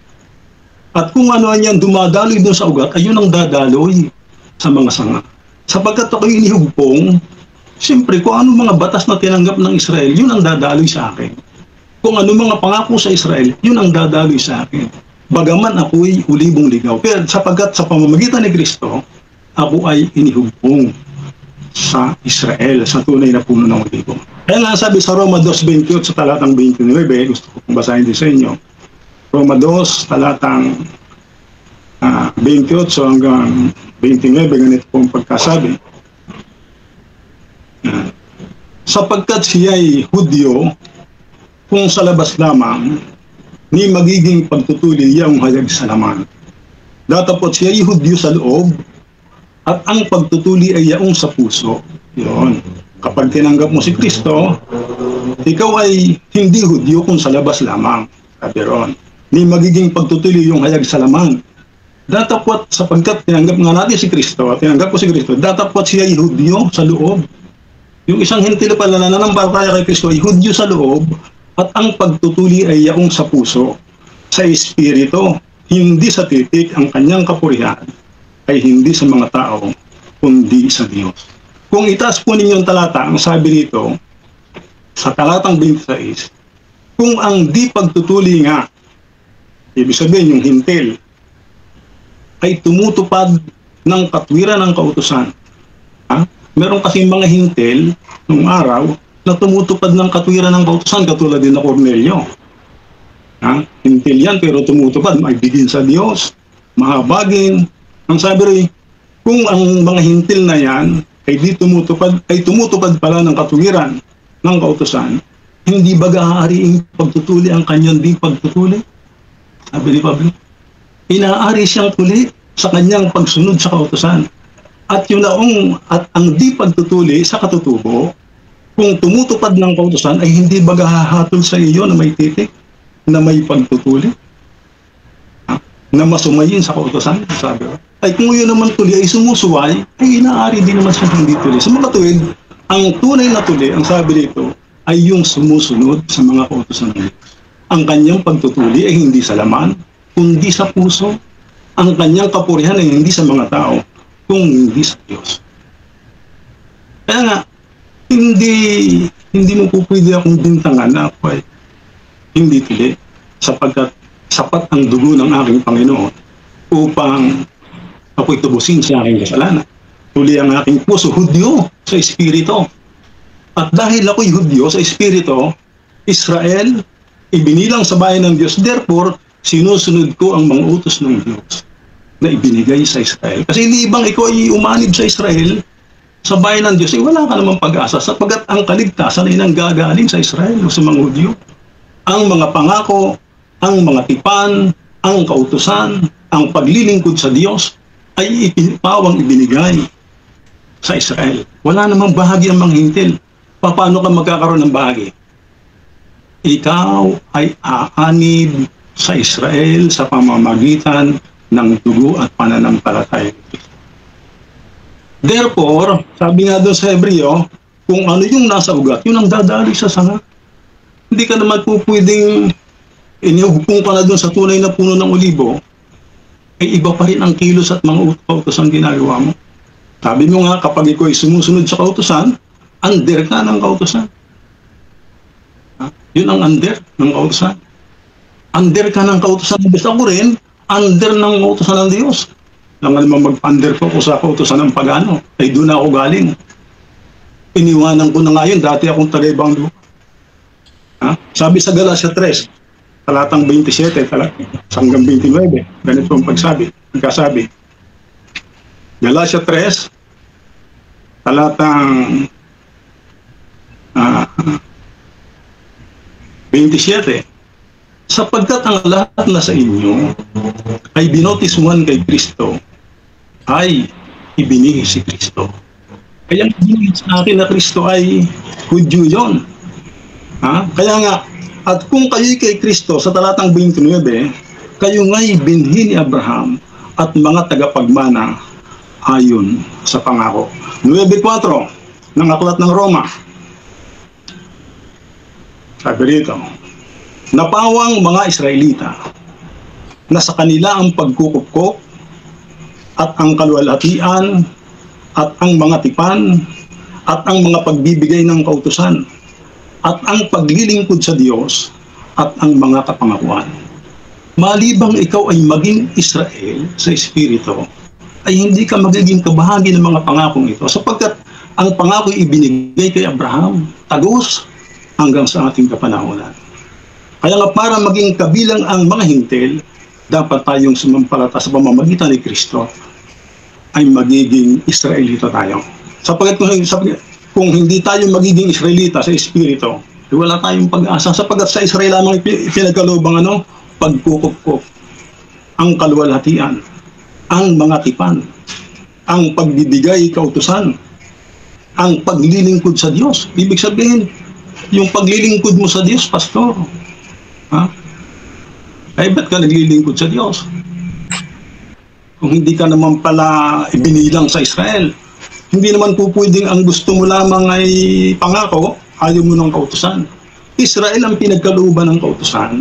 At kung ano yan dumadaloy doon sa ugat, ay yun ang dadaloy sa mga sanga. Sapagkat ako'y inihugpong, siyempre kung ano mga batas na tinanggap ng Israel, yun ang dadaloy sa akin. Kung ano mga pangako sa Israel, yun ang dadaloy sa akin. Bagaman ako'y ulibong ligaw. Pero sapagkat sa pamamagitan ni Kristo, ako ay inihugpong sa Israel, sa tunay na puno ng ulibo. Kaya nga sabi sa Roma 2:28 sa talatang 29, gusto ko pong basahin din sa inyo. Roma 2, talatang 28 hanggang 29, ganito pong pagkasabi. Sapagkat siya'y Hudyo, kung sa labas lamang, ni magiging pagtutuli iyang hayag sa laman. Datapot siya'y Hudyo sa loob, at ang pagtutuli ay yaong sa puso. Yun. Kapag tinanggap mo si Kristo, ikaw ay hindi Hudyo kung sa labas lamang. Sabi ron, ni magiging pagtutuli yung hayag sa laman. Datapot sapagkat tinanggap nga natin si Kristo, tinanggap ko si Kristo, datapot siya ay Hudyo sa loob. Yung isang hintil pala na nananampalataya kay Kristo ay Hudyo sa loob, at ang pagtutuli ay yaong sa puso, sa espiritu, hindi sa titik. Ang kanyang kapurihan ay hindi sa mga tao, kundi sa Diyos. Kung itaas po ninyo ang talata, ang sabi dito, sa talatang 26, kung ang di pagtutuli nga, ibig sabihin yung hintil, ay tumutupad ng katwiran ng kautusan. Meron kasi mga hintil nung araw na tumutupad ng katwiran ng kautusan, katulad din na Cornelio. Hintil yan pero tumutupad, maibigin sa Diyos, mahabagin. Ang sabi rin, kung ang mga hintil na yan ay tumutupad pala ng katwiran ng kautusan, hindi ba gaariing pagtutuli ang kanyang di pagtutuli? Sabi ni Pablo, inaari siyang tuli sa kanyang pagsunod sa kautusan. At yun at ang di pagtutuli sa katutubo, kung tumutupad ng kautusan ay hindi ba hahatol sa iyo na may titik, na may pagtutuli, na masumayin sa kautusan, sabi ko. ay kung yun naman tuli ay sumusuway, ay inaari din naman siya hindi tuli. Sa mga tuwid, ang tunay na tuli, ang sabi dito, ay yung sumusunod sa mga kautusan ng Diyos. Ang kanyang pagtutuli ay hindi sa laman, kundi sa puso. Ang kanyang kapurihan ay hindi sa mga tao, kung hindi sa Diyos. Kaya nga, hindi mo po pwede akong bintangan na ako ay hindi tuli, sapagkat sapat ang dugo ng aking Panginoon upang ako'y tubusin sa aking kasalanan. Tuli ang aking puso, Hudyo sa Espiritu. At dahil ako'y Hudyo sa Espiritu, Israel, ibinilang sa bayan ng Diyos. Therefore, sinusunod ko ang mga utos ng Diyos na ibinigay sa Israel. Kasi libang ikaw ay umanib sa Israel, sa bayan ng Diyos, wala ka namang pag-asa sapagkat ang kaligtasan ay nanggagaling sa Israel o sa mga Hudyo. Ang mga pangako, ang mga tipan, ang kautusan, ang paglilingkod sa Diyos ay pawang ibinigay sa Israel. Wala namang bahagi ang mga hintil. Paano ka magkakaroon ng bahagi? Ikaw ay aanib sa Israel sa pamamagitan ng dugo at pananampalataya. Therefore, sabi nga doon sa Hebreo, kung ano yung nasa ugat, yun ang dadali sa sanga. Hindi ka naman po pwedeng inihugpong ka na doon sa tunay na puno ng olibo, ay iba pa rin ang kilos at mga kautusan ginagawa mo. Sabi mo nga, kapag ikaw ay sumusunod sa kautusan, under ka ng kautusan. Yun ang under ng kautusan. Under ka ng kautusan ng Diyos. Ako rin, under ng kautusan ng Diyos. Lang naman mag-under ko sa kautusan ng pagano, ay doon ako galing. Iniwanan ko na ngayon, dati akong tagaibang lupa. Sabi sa Galatia 3, talatang 27, hanggang 29, ganito ang pagkasabi. Galatia 3, talatang 27, sapagkat ang lahat na sa inyo ay binotismuhan kay Kristo, ay ibinigay si Kristo. Kaya ang ibinigay sa akin na Kristo ay Hudyo yun. Kaya nga, at kung kayo'y kay Kristo, sa talatang 29, kayo nga'y binhi ni Abraham at mga tagapagmana ayon sa pangako. 9:4 ng aklat ng Roma. Sabi rito, napawang mga Israelita na sa kanila ang pagkukupkop at ang kaluwalhatian at ang mga tipan at ang mga pagbibigay ng kautusan at ang paglilingkod sa Diyos at ang mga kapangakuan. Malibang ikaw ay maging Israel sa Espiritu, ay hindi ka magiging kabahagi ng mga pangakong ito sapagkat ang pangako ay ibinigay kay Abraham, tagos hanggang sa ating kapanahonan. Kaya nga para maging kabilang ang mga hintil, dapat tayong sumampalataya sa pamamagitan ni Kristo ay magiging Israelita tayo. Sapagkat kung hindi tayo magiging Israelita sa Espiritu, wala tayong pag-asa. Sapagkat sa Israel lamang pinagkalubang pagkukupkop, ang kaluwalhatian, ang mga tipan, ang pagbibigay kautusan, ang paglilingkod sa Diyos. Ibig sabihin, yung paglilingkod mo sa Diyos, pastor, ay ba't ka naglilingkod sa Diyos? Kung hindi ka naman pala ibinilang sa Israel, hindi naman po pwedeng ang gusto mo lamang ay pangako, ayaw mo ng kautusan. Israel ang pinagkalooban ng kautusan.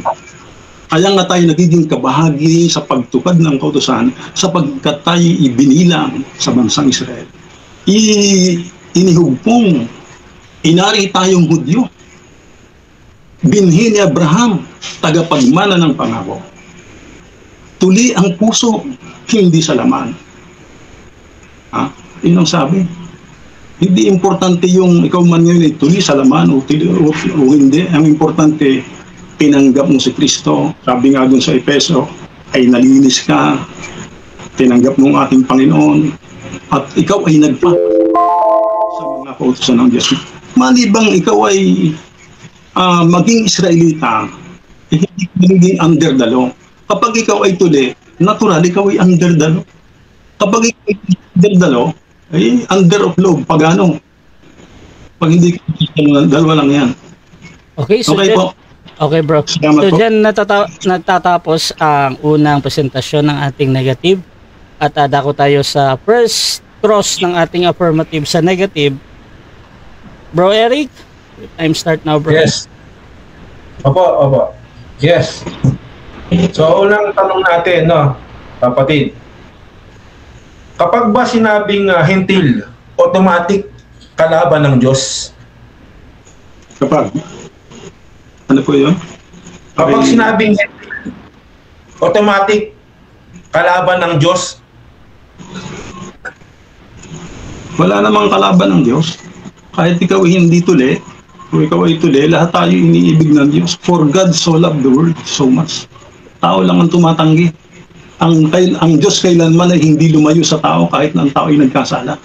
Kaya nga tayo nagiging kabahagi sa pagtupad ng kautusan sapagkat tayo ibinilang sa bansang Israel. Inihugpong, inari tayong Hudyo. Binhi ni Abraham, tagapagmana ng pangako. Tuli ang puso, hindi sa laman. Yun ang sabi. Hindi importante yung ikaw man yun ay tuli sa laman o hindi. Ang importante, tinanggap mo si Kristo. Sabi nga dun sa Efeso, ay nalinis ka, tinanggap mo ang ating Panginoon, at ikaw ay nagpa sa mga kautusan ng Diyos. Malibang ikaw ay maging Israelita, hindi magiging under the law. Kapag ikaw ay tuli, natural, ikaw ay under the law. Kapag ikaw ay under the law, ay under of law, pagano. Pag hindi, dalawa lang yan. Okay, so okay po. Okay bro. So dyan natatapos ang unang presentasyon ng ating negative. At dako tayo sa first cross ng ating affirmative sa negative. Bro Eric, time start now, bro. Yes. Opo. Yes. So, unang tanong natin, no, kapatid. Kapag ba sinabing hentil, automatic kalaban ng Diyos? Kapag? Ano po yun? Kapag sinabing hentil, automatic kalaban ng Diyos? Wala namang kalaban ng Diyos. Kahit ikaw hindi tuli, o ikaw ay tuli, lahat tayo iniibig ng Diyos. For God so loved the world so much. Tao lang ang tumatanggi. Ang Diyos kailanman ay hindi lumayo sa tao kahit na ang tao ay nagkasala.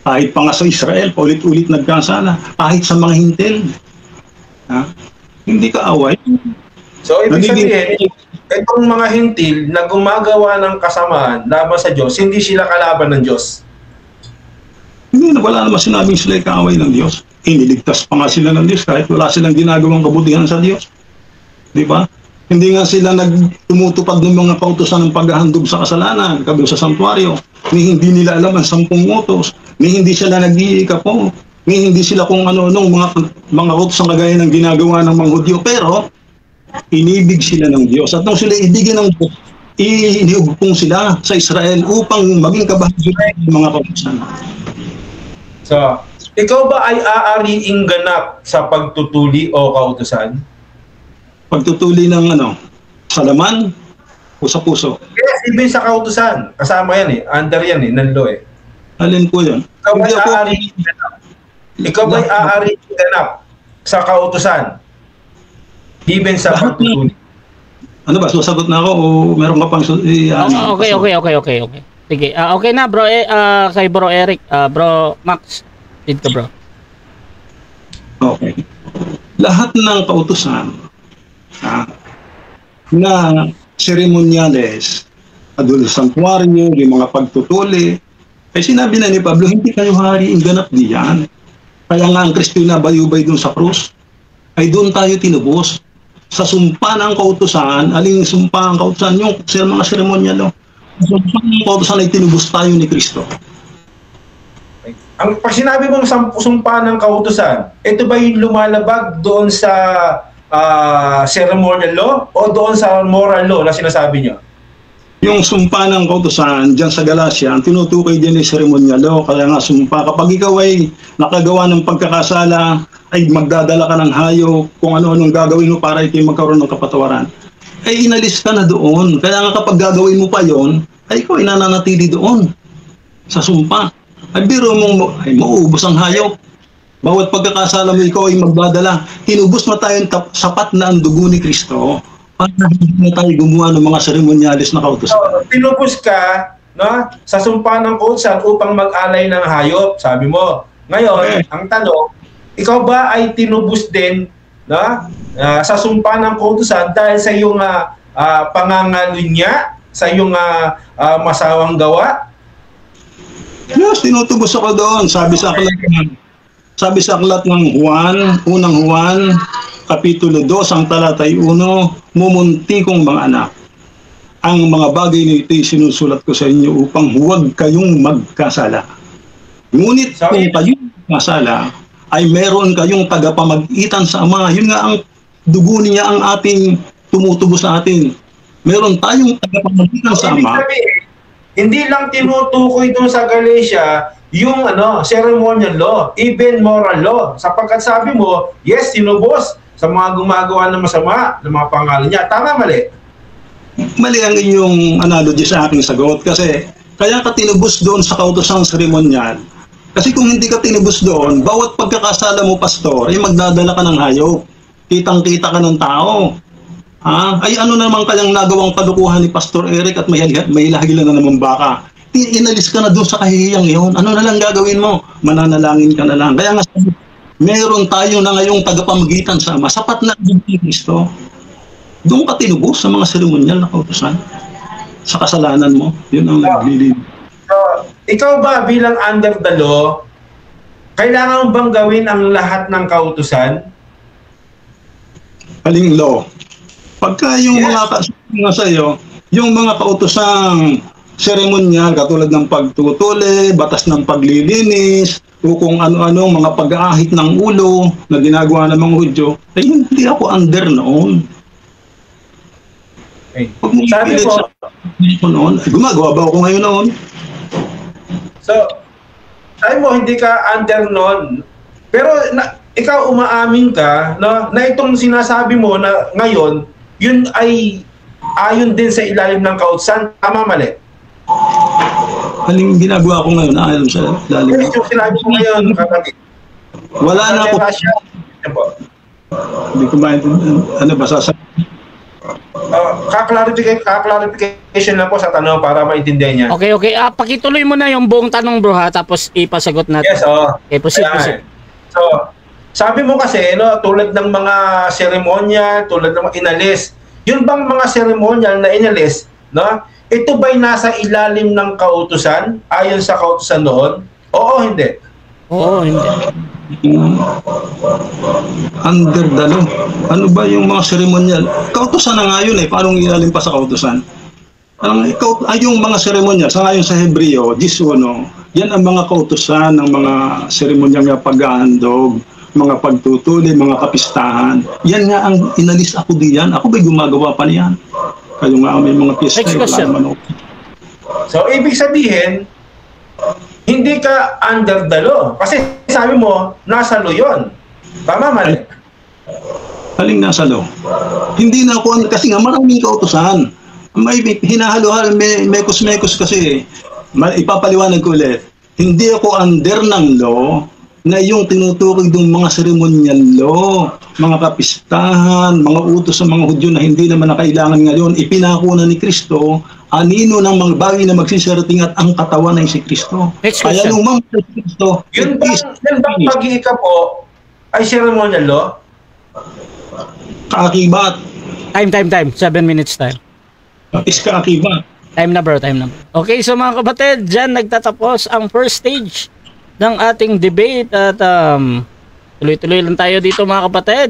Kahit pa nga sa Israel, paulit-ulit nagkasala. Kahit sa mga hintil. Hindi ka away. So, ibig sabihin, itong mga hintil na gumagawa ng kasamaan laban sa Diyos, hindi sila kalaban ng Diyos. Hindi, wala naman sinabing sila ay kaaway ng Diyos. Iniligtas pa nga sila ng Diyos kahit wala silang ginagawang kabutihan sa Diyos. Di ba? Hindi nga sila nagtumutupad ng mga kautusan ng paghahandog sa kasalanan, kabilang sa santuario. Ni hindi nila alam ang 10 utos. Ni hindi sila nag-iikapo. Ni hindi sila kung ano-anong mga utos ang kagaya ng ginagawa ng mga Hudyo. Pero, inibig sila ng Diyos. At nung sila ibigin ng Diyos, iniugpong sila sa Israel upang maging kabahagi ng mga kautusan. So, ikaw ba ay aariing ganap sa pagtutuli o kautusan? Pagtutuli ng sa laman o sa puso? Yes, even sa kautusan. Kasama yan under yan ng law Alin po yun? Ikaw ba ay aariing ganap? Ikaw ba ay aariing ganap sa kautusan? Even sa pagtutuli? Ano ba? Susagot na ako o meron ka pang Okay. Sige, okay na bro, kay bro Eric, bro Max, lead ka bro. Okay. Lahat ng kautusan na seremonyales, adul santuario, yung mga pagtutuli, ay sinabi na ni Pablo, hindi kayo hariing ganap diyan. Kaya nga ang Kristo na bayubay dun sa krus, ay doon tayo tinubos. Sa sumpa ng kautusan, aling sumpa ang kautusan, yung mga seremonyalo, ang kautusan ay tinubos tayo ni Kristo. Ang pag sinabi mong sumpa ng kautusan, ito ba yung lumalabag doon sa ceremonial law o doon sa moral law na sinasabi niyo? Yung sumpa ng kautusan dyan sa Galacia, ang tinutukoy dyan ay ceremonial law. Kaya nga sumpa, kapag ikaw ay nakagawa ng pagkakasala, ay magdadala ka ng hayop, kung ano-anong gagawin mo para ikaw magkaroon ng kapatawaran, ay inalis ka na doon. Kaya nga kapag gagawin mo pa yon, ay ikaw ay nananatili doon sa sumpa. Ay biro mong ay mauubos ang hayop. Bawat pagkakasala mo ikaw ay magdadala. Tinubos na tayong sapat na ang dugo ni Kristo para hindi na tayo gumawa ng mga seremonyalis na kautusan. So, tinubos ka sa sumpa ng kautusan upang mag-alay ng hayop, sabi mo. Ngayon, ang tanong, ikaw ba ay tinubos din sa sumpa ng kautusan dahil sa iyong pangangalunya, sa iyong masawang gawa? Yes, tinutubos ako doon. Sabi sa aklat ng Juan, unang Juan, kapitulo 2, ang talatay 1, mumunti kong mga anak. Ang mga bagay na ito'y sinusulat ko sa inyo upang huwag kayong magkasala. Ngunit kung kayong magkasala, ay meron kayong tagapamagitan sa Ama. Yun nga ang dugo niya ang ating tumutubo sa atin. Meron tayong tagapamagitan sa Ama. Hindi lang tinutukoy doon sa Galatia yung ceremonial law, even moral law. Sapagkat sabi mo, yes, tinubos sa mga gumagawa ng masama, ng mga pangalan niya. Tama, mali? Mali ang inyong analogy sa aking sagot kasi kaya ka tinubos doon sa kautosang seremonyal. Kasi kung hindi ka tinubos doon, bawat pagkakasala mo, pastor, ay magdadala ka ng hayop. Kitang-kita ka ng tao. Ay ano naman kayang nagawang palukuhan ni Pastor Eric at may hilahilan na naman baka. Inalis ka na doon sa kahihiyang yun. Ano na lang gagawin mo? Mananalangin ka na lang. Kaya nga meron tayo na ngayong tagapamagitan sa Ama. Sapat na ang Kristo. Doon ka tinubos sa mga seremonyal na kautusan. Sa kasalanan mo. Yun ang naglilid. So, ikaw ba bilang under the law, kailangan bang gawin ang lahat ng kautusan? Aling law? Pagka yung mga kasunod sa iyo, yung mga kautosang seremonyal katulad ng pagtutuli, batas ng paglilinis, o kung ano-ano mga pag-aahit ng ulo na ginagawa ng mga Hudyo, ay hindi ako under noon. Okay. Pag mo Sabi ipilit mo, sa noon, ay gumagawa ba ako ngayon noon? so, sabi mo, hindi ka under noon. Pero ikaw umaamin ka na itong sinasabi mo na ngayon, yun ay ayon din sa ilalim ng kautusan. Tama, mali? Aling ginagawa ko ngayon ayon sa lalim. Yung sinabi mo ngayon, kapatid. Wala na ako. Yan po. Hindi ko maintindihan. Ano ba sasabihin? Ka-clarification lang po sa tanong para maintindihan niya. Okay. Pakituloy mo na yung buong tanong bro ha, tapos ipasagot natin. Yes, oo. Okay, proceed. So, sabi mo kasi, no, tulad ng mga seremonya, tulad ng mga inalis, yun bang mga seremonyal na inalis, no, ito ba'y nasa ilalim ng kautusan, ayon sa kautusan noon? Oo, hindi. Oo, hindi. Under the law. Ano ba yung mga seremonyal? Kautusan na nga yun paano ilalim pa sa kautusan? Yung mga seremonyal, sa ngayon sa Hebreo, 11, yan ang mga kautusan ng mga seremonyal nga pag-aandog, mga pagtutuli, mga kapistahan. Yan nga ang inalis ako diyan. Ako ba'y gumagawa pa niyan? Kayo nga may mga piyesta. So, ibig sabihin, hindi ka under the law. Kasi sabi mo, nasa law yun. Tama, mali? Haling nasa law. Hindi na ako, kasi nga maraming kautusan. May hinahalo-halo, may mekos-mekos kasi. Ipapaliwanag ko ulit. Hindi ako under ng law na yung tinutukoy ng mga seremonyal law, mga kapistahan, mga utos sa mga Hudyo na hindi naman nakailangan ngayon, ipinako na ni Kristo, anino ng mga bagay na magsisarating at ang katawan ay si Kristo. Kaya nung mga Kristo, yun bang pag-iika po ay ceremonial law? Kaakibat. Time. 7 minutes time. Is kaakibat. Time na bro. Okay, so mga kapatid, dyan nagtatapos ang first stage ng ating debate at tuloy-tuloy lang tayo dito mga kapatid.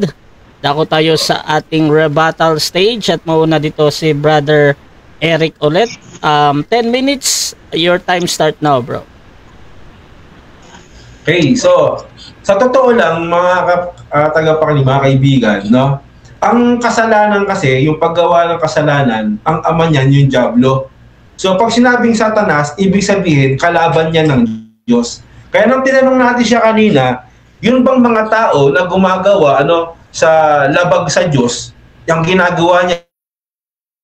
Dako tayo sa ating rebuttal stage at mauna dito si Brother Eric ulit. 10 minutes, your time start now, bro. Okay, so sa totoo lang mga tagapakinig, mga kaibigan, no? Ang kasalanan kasi, yung paggawa ng kasalanan, ang ama niyan yung dyablo. So pag sinabing Satanas, ibig sabihin kalaban niya ng Diyos. Kaya nang tinanong natin siya kanina, yun bang mga tao na gumagawa sa labag sa Diyos, yung ginagawa niya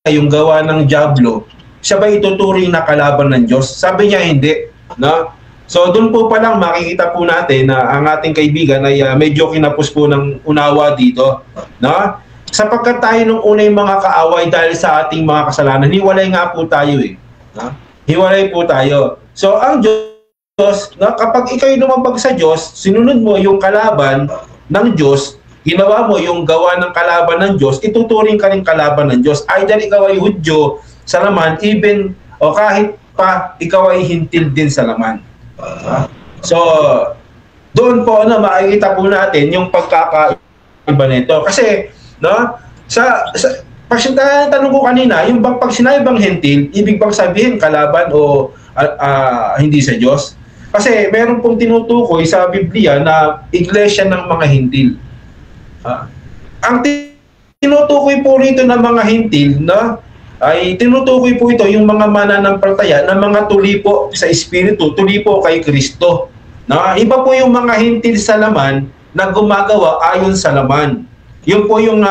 yung gawa ng dyablo, siya ba ituturing na kalaban ng Diyos? Sabi niya hindi, no? So doon po pa lang makikita po natin na ang ating kaibigan ay medyo kinapos po ng unawa dito, no? Sapagkat tayo nung una yung mga kaaway dahil sa ating mga kasalanan, hiwalay nga po tayo no? Hiwalay po tayo. So ang Diyos, no, kapag ikaw'y lumabag sa Diyos, sinunod mo yung kalaban ng Diyos, ginawa mo yung gawa ng kalaban ng Diyos, ituturing ka rin kalaban ng Diyos. Either ikaw ay Hudyo sa laman, even o kahit pa ikaw ay hintil din sa laman. So, doon po makikita po natin yung pagkakaiba nito. Kasi, no, pag tanong ko kanina, yung bang pag sinabi bang hintil, ibig bang sabihin kalaban o hindi sa Diyos? Kasi meron pong tinutukoy sa Biblia na iglesia ng mga hintil. Ang tinutukoy po rito ng mga hintil, no, ay tinutukoy po ito yung mga mananampalataya na mga tuli po sa Espiritu, tuli po kay Kristo. No? Iba po yung mga hintil sa laman na gumagawa ayon sa laman. Yun po yung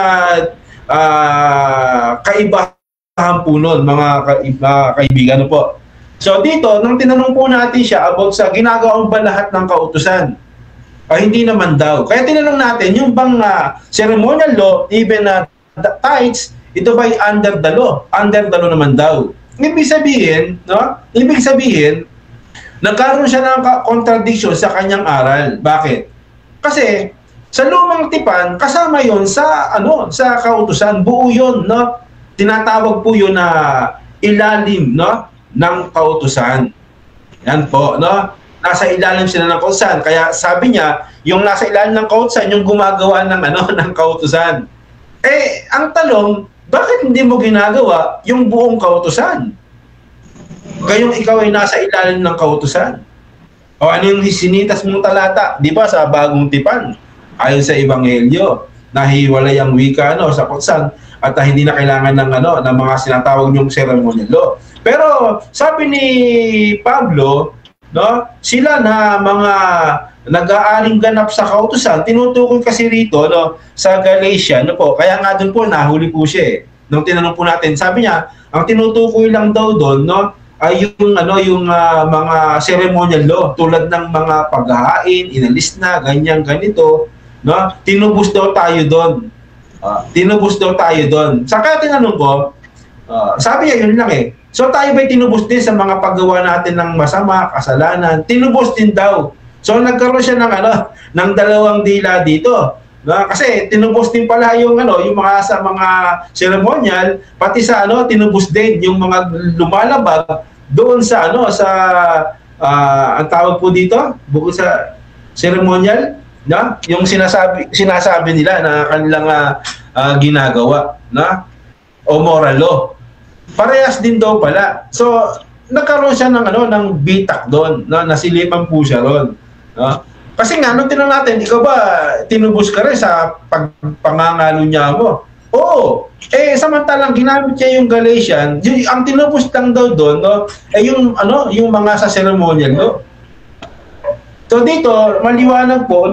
kaibahan po nun, mga kaibigan po. So dito, nang tinanong po natin siya about sa ginagawang ba lahat ng kautusan, hindi naman daw. Kaya tinanong natin, yung bang ceremonial law, even the tithes, ito ba'y under the law? Under the law naman daw. Ibig sabihin, no? Ibig sabihin, nagkaroon siya ng contradiction sa kanyang aral. Bakit? Kasi sa lumang tipan, kasama yon sa sa kautusan, buo yon, no? Tinatawag po yun na ilalim, no, ng kautusan. Yan po, no? Nasa ilalim sila ng kautusan. Kaya sabi niya, yung nasa ilalim ng kautusan, yung gumagawa ng ng kautusan. Ang tanong, bakit hindi mo ginagawa yung buong kautusan? gayong ikaw ay nasa ilalim ng kautusan. O ano yung sinitas mong talata, di ba, sa Bagong Tipan, ayon sa Ebanghelyo, nahiwalay ang wika sa kautusan at hindi na kailangan ng mga sinatawag niyong ceremonial law. Pero sabi ni Pablo, sila na mga nag-aaring ganap sa kautusan, tinutukoy kasi rito sa Galatia, kaya nga doon po nahuli po siya nung tinanong po natin, sabi niya, ang tinutukoy lang daw doon ay yung mga ceremonial law, tulad ng mga paghahain, inalis na, ganyan, ganito, tinubos daw tayo doon. Tinubos daw tayo doon. Saka tinanong ko, sabi niya, yun lang So tayo ba'y tinubos din sa mga paggawa natin ng masama, kasalanan? Tinubos din daw. So nagkaroon siya ng dalawang dila dito. Kasi tinubos din pala yung mga sa mga ceremonial, pati sa tinubos din yung mga lumalabag doon sa ang tawag po dito, bukod sa ceremonial, yung sinasabi nila na kanilang ginagawa, o moral law. Parehas din daw pala. So nagkaroon siya ng bitak doon, nasilipan po siya ron. Kasi nga, nung tinanong natin, ikaw ba tinubos ka rin sa pangangalo niya mo? Oo. Samantalang ginamit niya yung Galatian, ang tinubos lang daw doon, yung mga sa ceremonial, So dito, maliwanag po,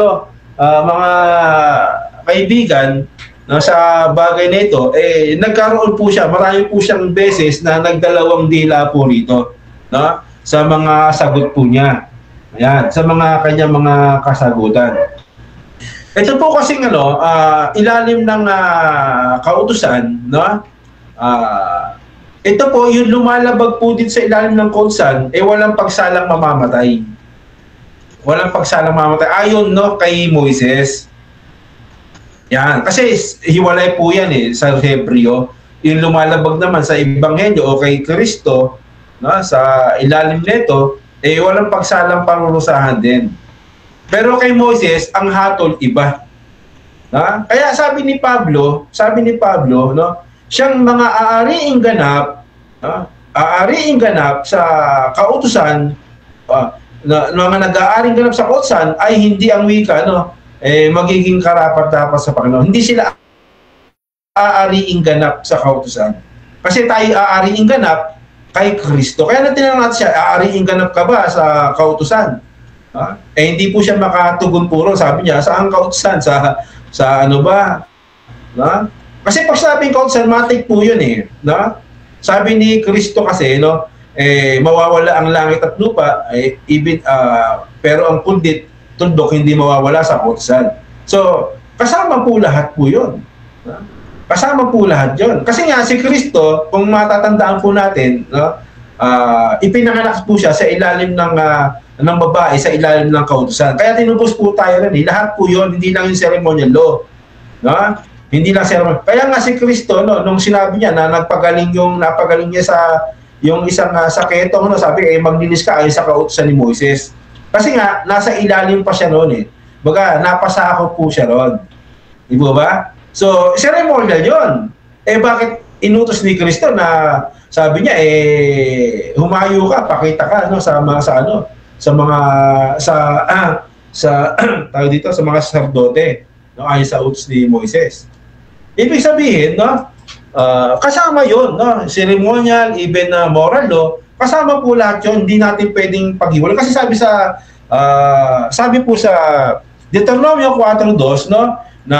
mga kaibigan, sa bagay na ito, nagkaroon po siya, marami po siyang beses na nagdalawang dila po rito, sa mga sagot po niya. Ayan, sa mga kanyang mga kasagutan. Ito po kasing ilalim ng kautusan, ito po yung lumalabag po din sa ilalim ng kautusan, walang pagsalang mamamatay. Walang pagsalang mamamatay ayon kay Moises. Yan, kasi hiwalay po yan sa Hebreo. Yung lumalabag naman sa Ebanghelyo o kay Kristo, sa ilalim nito, walang pagsalang parurusahan din. Pero kay Moses, ang hatol iba. Kaya sabi ni Pablo, siyang mga aariing ganap sa kautusan, mga nag-aaring ganap sa kautusan ay hindi ang wika, magiging karapat-dapat sa Panginoon. Hindi sila aariing ganap sa kautusan. Kasi tayo aariing ganap kay Kristo. Kaya na tinanong natin siya, aariing ganap ka ba sa kautusan? Hindi po siya makatugon puro. Sabi niya, saan kautusan? Sa ano ba? Kasi pag sabing kautusan, matik po yun Sabi ni Kristo kasi, mawawala ang langit at lupa, pero ang tundok hindi mawawala sa kautusan. So, kasama po lahat po yun. Kasama po lahat yun. Kasi nga, si Kristo, kung matatandaan po natin, ipinanganak po siya sa ilalim ng babae, sa ilalim ng kautusan. Kaya tinubos po tayo rin. Lahat po yun, hindi lang yung ceremonial law. Hindi lang ceremonial. Kaya nga si Kristo, nung sinabi niya na napagaling niya sa yung isang saketong, sabi, maglinis ka ayon sa kautusan ni Moises. Kasi nga, nasa ilalim pa siya noon Baga, napasakop po siya ron. Di ba? So, ceremonial yun. Bakit inutos ni Kristo na sabi niya, humayo ka, pakita ka sa mga sacerdote, ayon sa utos ni Moises. Ibig sabihin, kasama yun, ceremonial, even moral law, kasama po lahat yun, hindi natin pwedeng paghiwalay. Kasi sabi po sa Deuteronomio 4:2, na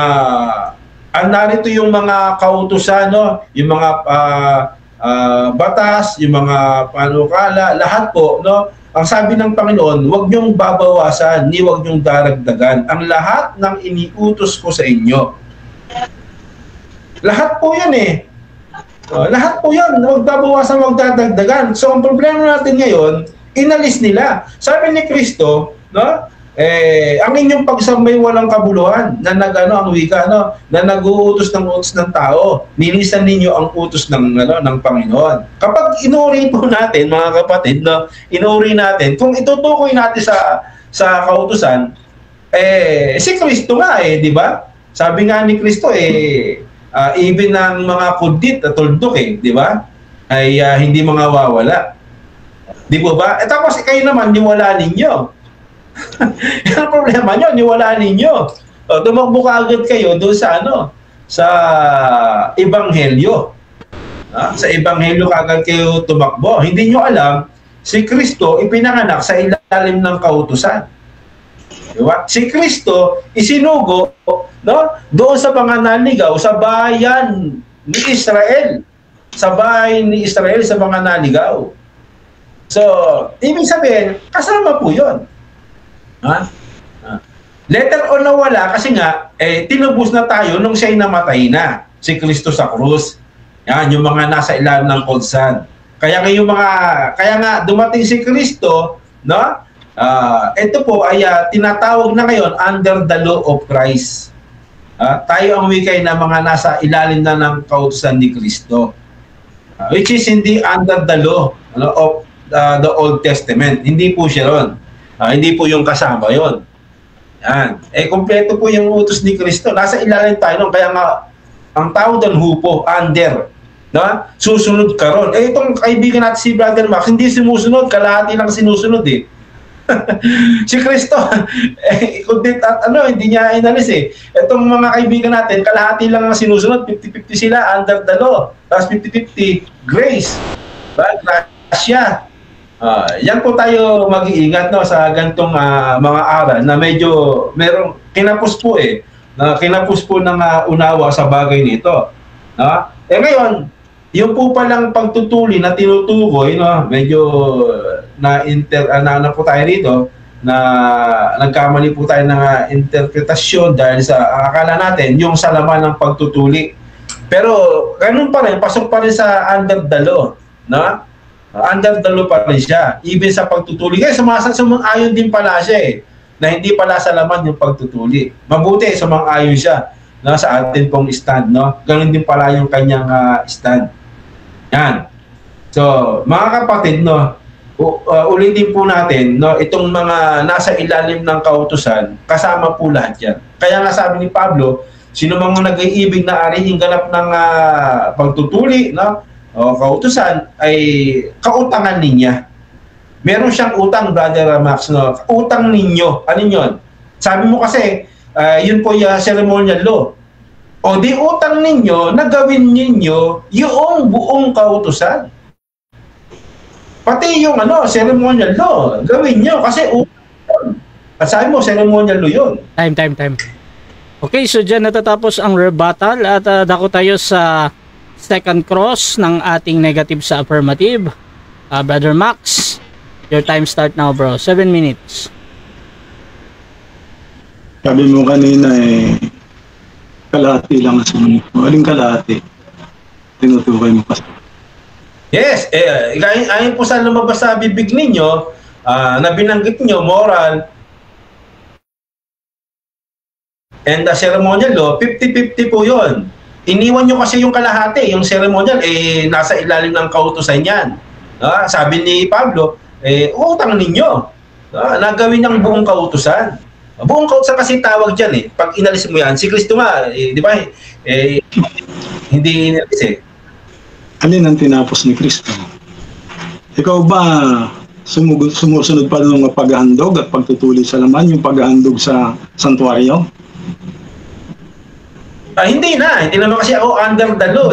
narito yung mga kautusan, yung mga batas, yung mga panukala, lahat po, ang sabi ng Panginoon, huwag niyong babawasan, ni huwag niyong daragdagan ang lahat ng iniutos ko sa inyo. Lahat po yan lahat po yan, huwag babawasan, huwag dadagdagan. So ang problema natin ngayon, inalis nila. Sabi ni Kristo, ang inyong pagsambay walang kabuluhan, na ang wika, na nag-uutos ng utos ng tao, nilisan ninyo ang utos ng Panginoon. Kapag inuri po natin, mga kapatid, inuri natin, kung itutukoy natin sa kautusan, si Kristo nga di ba? Sabi nga ni Kristo, even ng mga kudit at tuldok, di ba? Ay hindi mga wawala. Di po ba? Tapos kayo naman, niwala ninyo. Yan ang problema nyo, niwala ninyo. Tumakbo ka agad kayo doon sa sa Ebanghelyo. Sa Ebanghelyo kagad kayo tumakbo. Hindi nyo alam, si Kristo ipinanganak sa ilalim ng kautusan. Diba? Si Kristo isinugo doon sa mga naligaw sa bayan ni Israel. Sa bahay ni Israel, sa mga naligaw. So, ibig sabihin, kasama po yun. Later on nawala kasi nga, tinubos na tayo nung siya'y namatay na. Si Kristo sa krus. Yan, yung mga nasa ilalim ng kautusan. Kaya nga dumating si Kristo, ito po ay tinatawag na ngayon under the law of Christ. Tayo ang wikay na mga nasa ilalim na ng kautusan ni Kristo. Which is hindi under the law of the Old Testament. Hindi po siya ron. Hindi po yung kasama yon. Yan. Kompleto po yung utos ni Kristo. Nasa ilalim tayo nun. Kaya nga, ang tao doon hupo, under. Susunod ka ron. Itong kaibigan natin si Brother Max, hindi sumusunod. Kalahati lang sinusunod si Kristo, hindi niya inalis Itong mga kaibigan natin, kalahati lang ang sinusunod. 50-50 sila under the law. Tapos 50-50 grace. Gracia. Yan po tayo mag-iingat sa gantong mga aral na medyo merong kinapos po na kinapos po ng unawa sa bagay nito. Ngayon, yung po palang pagtutuli na tinutukoy, medyo na po tayo rito, na nagkamali po tayo ng interpretasyon dahil sa akala natin yung sa laman ng pagtutuli. Pero ganun pa rin, pasok pa rin sa under the law. Under the law pa rin siya. Even sa pagtutuli. Kaya sumang-ayon din pala siya na hindi pala sa laman yung pagtutuli. Mabuti, sumang-ayon siya sa atin pong stand. Ganun din pala yung kanyang stand. Yan. So, mga kapatid, ulitin po natin, itong mga nasa ilalim ng kautusan, kasama po lahat yan. Kaya nga sabi ni Pablo, sino mang nag-iibig na arihin ganap ng pagtutuli, o kautusan, ay kautangan niya. Meron siyang utang, Brother Max, utang ninyo. Ano yun? Sabi mo kasi, yun po yung ceremonial law. O di utang ninyo na gawin ninyo yung buong kautusan. Pati yung ceremonial law, gawin nyo kasi utang. At sabi mo, ceremonial law yun. Time. Okay, so dyan natatapos ang rebuttal at dako tayo sa second cross ng ating negative sa affirmative. Brother Max, your time start now, bro. 7 minutes. Sabi mo kanina kalahati lang ang sumunod mo. Aling kalahati? Tinutukoy mo pa. Yes, ayon po sa lumabas sa bibig ninyo, na binanggit nyo, moral and the ceremonial law, 50-50 po yun. Iniwan nyo kasi yung kalahati, yung ceremonial, nasa ilalim ng kautusan yan. Sabi ni Pablo, utang ninyo, nagawin ang buong kautusan. Buong kautusan kasi tawag dyan Pag inalis mo yan, si Kristo nga, di ba? Hindi inalis Alin ang tinapos ni Kristo? Ikaw ba sumusunod pa ng paghahandog at pagtutuli sa laman, yung paghahandog sa santuaryo? Hindi naman kasi ako under the law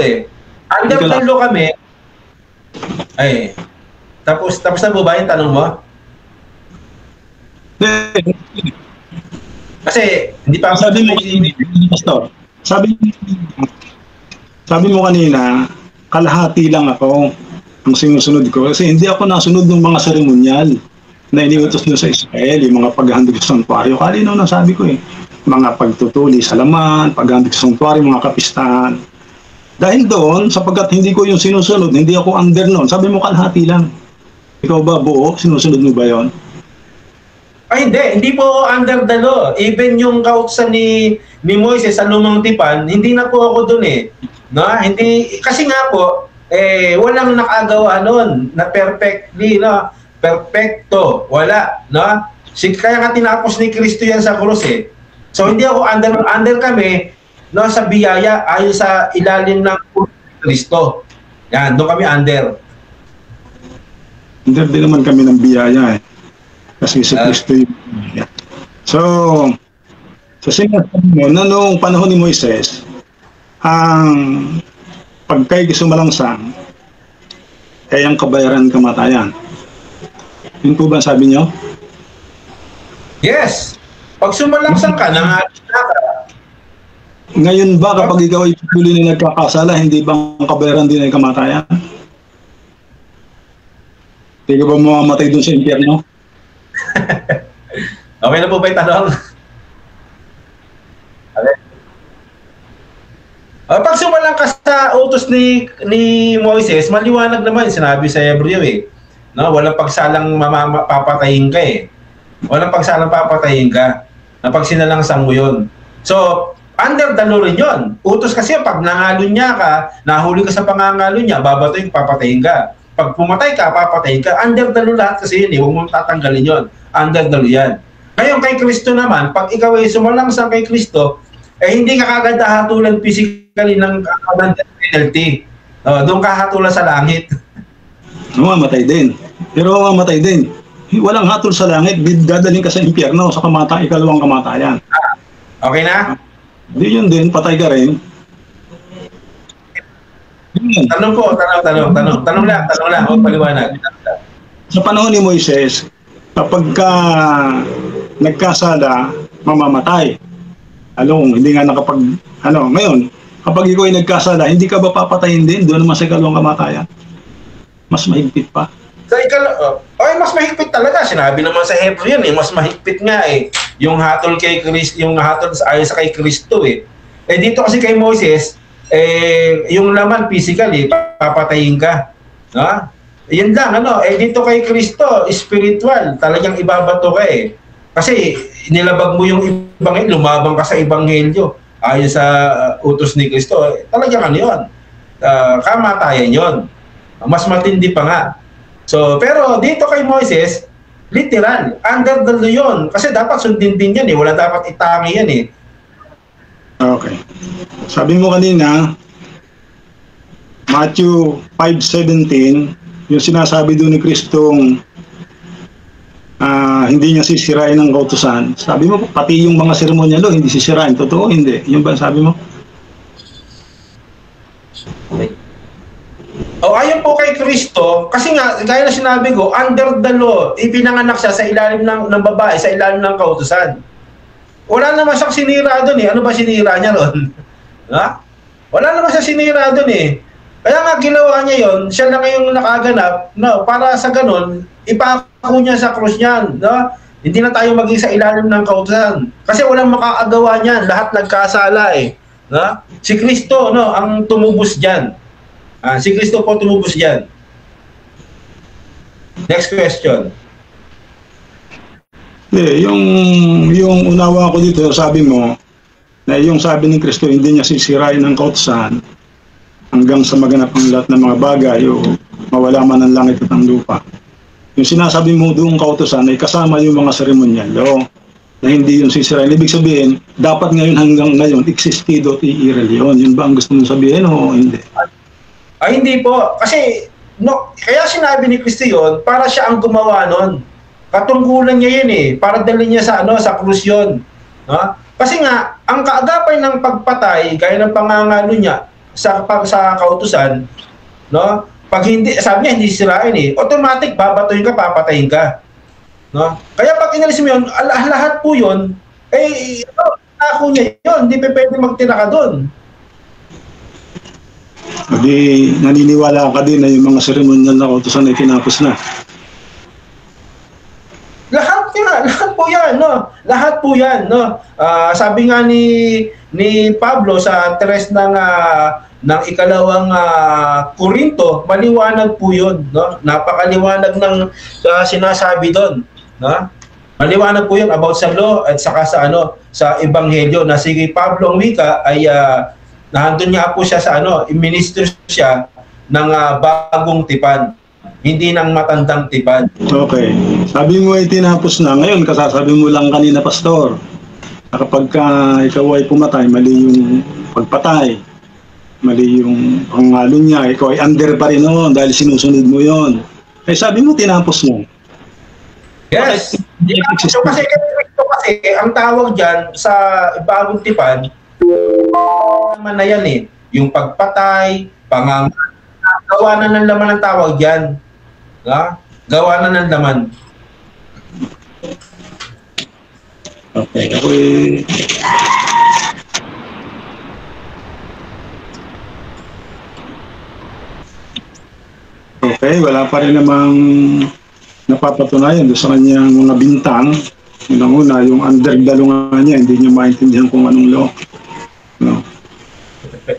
Under the law kami. Tapos na po ba yung tanong mo? Kasi hindi pa sabi mo Pastor. Sabi mo kanina, kalahati lang ako ang sinusunod ko kasi hindi ako nasunod ng mga seremonyal na iniutos nyo sa Israel, yung mga paghahandog sa santuaryo. Kalinaw na sabi ko mga pagtutuli sa laman, paghahandog sa santuaryo, mga kapistahan. Dahil doon, sapagkat hindi ko yung sinusunod, hindi ako under noon. Sabi mo kalahati lang. Ikaw ba buo? Sinusunod mo ba yon? Hindi po under the law. Even yung kautusan ni Moises sa Lumang Tipan, hindi na po ako doon Hindi, kasi nga po, walang nakagawa noon na perfectly, perfecto, wala, Kaya nga tinapos ni Kristo yan sa krus So hindi ako under kami, sa biyaya, ayon sa ilalim ng Kristo. Yan, doon kami under. Hindi din naman kami ng biyaya eh. Kasi si Kristo yung biyaya. So, sa sinasabi mo, na noong panahon ni Moises, ang pagkay sumalangsang ay ang kabayaran kamatayan. Yun po ba sabi niyo? Yes. Pag sumalangsang ka, nangalis na ka. Ngayon ba kapag ikaw ay patuloy na nagkakasala, hindi bang kabayaran din ay kamatayan? Hindi ka ba mamamatay dun sa impyerno? Okay na po ba yung tanong? Okay. Pag sumalang ka sa utos ni Moises, maliwanag naman sinabi sa Hebreo eh. No, walang pagsalang papatayin ka eh. Walang pagsalang papatayin ka. Na pag sinalangsang mo yun. So, under the law rin yun. Utos kasi pag nangalon niya ka, nahuli ka sa pangangalo niya, babatoy, papatayin ka. Pag pumatay ka, papatayin ka. Under the law lahat kasi yun eh. Huwag mong tatanggalin yun. Under the law yan. Ngayon kay Kristo naman, pag ikaw ay sumalangsang kay Kristo, eh hindi ka kagad hatulan physically ng penalty. Doon ka hatulan sa langit. Mamatay din. Pero mamatay din. Walang hatol sa langit, dadaling ka sa impyerno, sa ikalawang kamatayan. Okay na? Di yun din, patay ka rin. Tanong po, tanong lang, huwag paliwanag. Sa panahon ni Moises, kapag ka nagkasala, mamamatay. Hindi nga ngayon, kapag ikaw ay nagkasala, hindi ka ba papatayin din? Doon naman sa ikalawang kamatayan. Mas mahigpit pa. Mas mahigpit talaga. Sinabi naman sa Hebreo yan eh, mas mahigpit nga eh. Yung hatol kay Kristo, yung hatol ayon sa kay Kristo eh. Eh dito kasi kay Moses, yung laman physically, papatayin ka. No? Yan lang, dito kay Kristo, spiritual, talagang ibabato ka eh. Kasi nilabag mo yung ebanghelyo, lumabang ka sa ebanghelyo ayon sa utos ni Kristo. Talagang yun. Kamatayan yun. Mas matindi pa nga. So, pero dito kay Moises, literal, under the law yun. Kasi dapat sundin din yan eh. Wala dapat itangi yan eh. Okay. Sabi mo kanina, Matthew 5:17, yung sinasabi doon ni Kristong hindi niya sisirain ng kautusan. Sabi mo, pati yung mga seremonyalo, hindi sisirain. Totoo, hindi. Yung ba sabi mo? Ayon po kay Kristo, kasi nga, gaya na sinabi ko, under the law, ipinanganak siya sa ilalim ng babae, sa ilalim ng kautusan. Wala naman siyang sinira doon eh. Ano ba sinira niya ron? Ha? Wala naman siya sinira doon eh. Kaya nga ginawa niya yon, siya lang yung nakaganap, para sa ganun, ipako niya sa krus niyan. No? Hindi na tayo maging sa ilalim ng kautusan. Kasi walang makakagawa niyan, lahat nagkasala eh. No? Si Kristo, ang tumubos diyan. Si Kristo po tumubos diyan. Next question. Yung unawa ko dito, sabi mo, na yung sabi ni Kristo, hindi niya sisirain ng kautusan hanggang sa maganap ang lahat ng mga bagay o mawala man ang langit at ang lupa. Yung sinasabi mo doong kautusan ay kasama yung mga seremonyalo na hindi yung sisirain. Ibig sabihin, dapat ngayon hanggang ngayon, existido at iiral yun. Yun ba ang gusto mong sabihin o hindi? Ay, hindi po. Kasi, kaya sinabi ni Kristo yun, para siya ang gumawa nun. Katungkulan niya yun eh. Para dalhin niya sa krus yun. No? Kasi nga, ang kaagapay ng pagpatay, gaya ng pangangalo niya sa kautusan, pag hindi, sabi niya, hindi sisirain eh. Automatic, babatuhin ka, papatayin ka. No? Kaya pag inalis mo yun, lahat po yun, ako niya yun, hindi pa pwede magtira ka doon. Hindi, naniniwala ka din na yung mga seremonyal na kautusan ay tinapos na. Lahat po yan, Lahat po yan, sabi nga ni Pablo sa tres ng ikalawang Korinto, maliwanag po yun, Napakaliwanag ng sinasabi doon, Maliwanag po yun about sa law at saka sa ebanghelyo na sige Pablo ang wika ay nahandun nga po siya sa minister siya ng bagong tipan. Hindi ng matandang tipan. Okay. Sabi mo ay tinapos na. Ngayon, kasasabi mo lang kanina, Pastor, na kapag ikaw ay pumatay, mali yung pagpatay, mali yung pangalo niya, ikaw ay under pa rin noon dahil sinusunod mo yon. sabi mo, tinapos mo. Yes. So, kasi ang tawag dyan sa bagong tipan, naman na yan eh. Yung pagpatay, gawa na ng laman ang tawag dyan. Gawa na ng laman. Okay. Okay, wala pa rin namang napapatunayan doon sa kanyang mga bintang. Unang-una, yung underdalungan niya, hindi niya maintindihan kung anong law. No?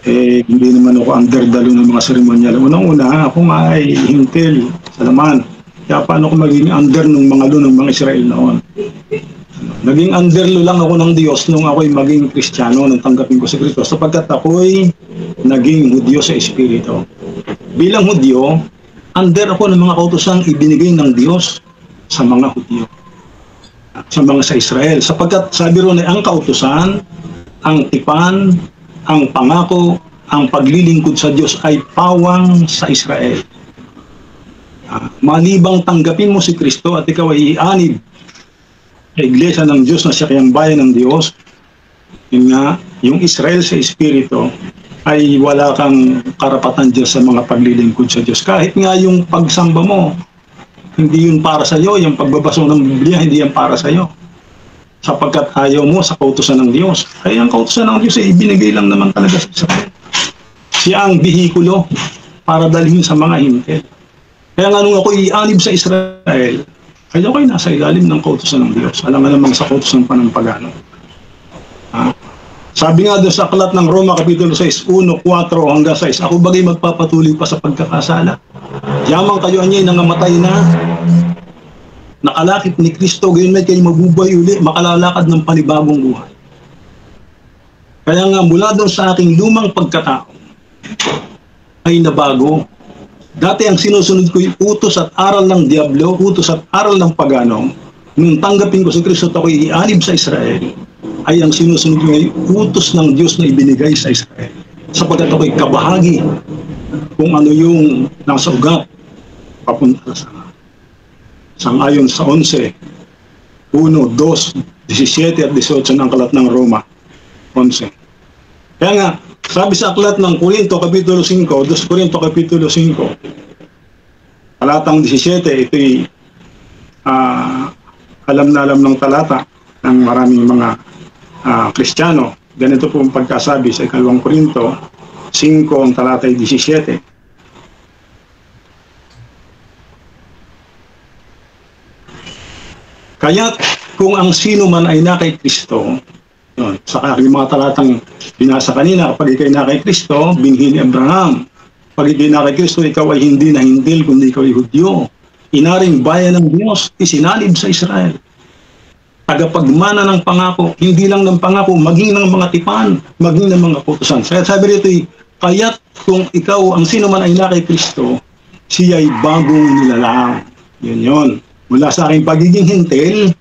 Hindi naman ako underdalo ng mga seremonyal. Unang-una, ako nga ay hintil sa laman. Kaya paano ko maging under ng mga law ng mga Israel noon? Naging underlo lang ako ng Diyos nung ako'y maging Kristiyano, nang tanggapin ko si Kristo, sapagkat ako'y naging Hudyo sa Espiritu. Bilang Hudyo, under ako ng mga kautosang ibinigay ng Diyos sa mga Hudyo, sa Israel. Sapagkat sabi ron ay ang kautusan, ang tipan, ang pangako, ang paglilingkod sa Diyos ay pawang sa Israel. Malibang tanggapin mo si Kristo at ikaw ay ianib sa Iglesia ng Diyos na siya kayang bayan ng Diyos, yun nga, yung Israel sa Espiritu ay wala kang karapatan dyan sa mga paglilingkod sa Diyos. Kahit nga yung pagsamba mo, hindi yun para sa iyo, yung pagbabasa ng Biblia, hindi yan para sa iyo. Sapagkat ayaw mo sa kautusan ng Diyos. Kaya ang kautusan ng Diyos ay ibinigay lang naman talaga sa Israel. Siya ang bihikulo para dalhin sa mga hintil. Kaya nga nung ako ianib sa Israel, ay ako'y nasa ilalim ng kautusan ng Diyos. Alam nga namang sa kautusan pa ng pagano. Sabi nga doon sa aklat ng Roma, Kapitulo 6, 1, 4 hanggang 6, ako bagay magpapatuloy pa sa pagkakasala. Yamang kayo anyay nangamatay na, nakalakip ni Kristo, gayon may kayo mabubuhay uli, makalalakad ng panibagong buhay. Kaya nga mula doon sa aking lumang pagkatao, ay nabago. Dati ang sinusunod ko yung utos at aral ng Diablo, utos at aral ng pagano. Nung tanggapin ko si Kristo at ako'y ianib sa Israel, ay ang sinusunod ko yung utos ng Diyos na ibinigay sa Israel. Sapagkat ako'y kabahagi kung ano yung nasa ugat papunta sa sangayon sa 11, 1, 2, 17 at 18 ng aklat ng Roma 11. Kaya nga, sabi sa aklat ng Korinto, Kapitulo 5, 2 Korinto, Kapitulo 5, talatang 17, ito'y alam na alam ng talata ng maraming mga Kristiyano. Ganito po ang pagkasabi sa 2 Korinto 5, ang talatay 17. Kaya't kung ang sino man ay na kay Kristo, yun, sa aking mga talatang binasa kanina, kapag ikay na kay Kristo, binhi ni Abraham. Pag ikay na kay Kristo, ikaw ay hindi na hintil, kundi ikaw ay Hudyo. Inaring bayan ng Diyos, isinalib sa Israel. Tagapagmana ng pangako, hindi lang ng pangako, maging ng mga tipan, maging ng mga kautusan. Kaya sabi rito, kaya't kung ikaw, ang sino man ay na kay Kristo, siya ay bagong nilalang. Yun yun. Mula sa aking pagiging hintil,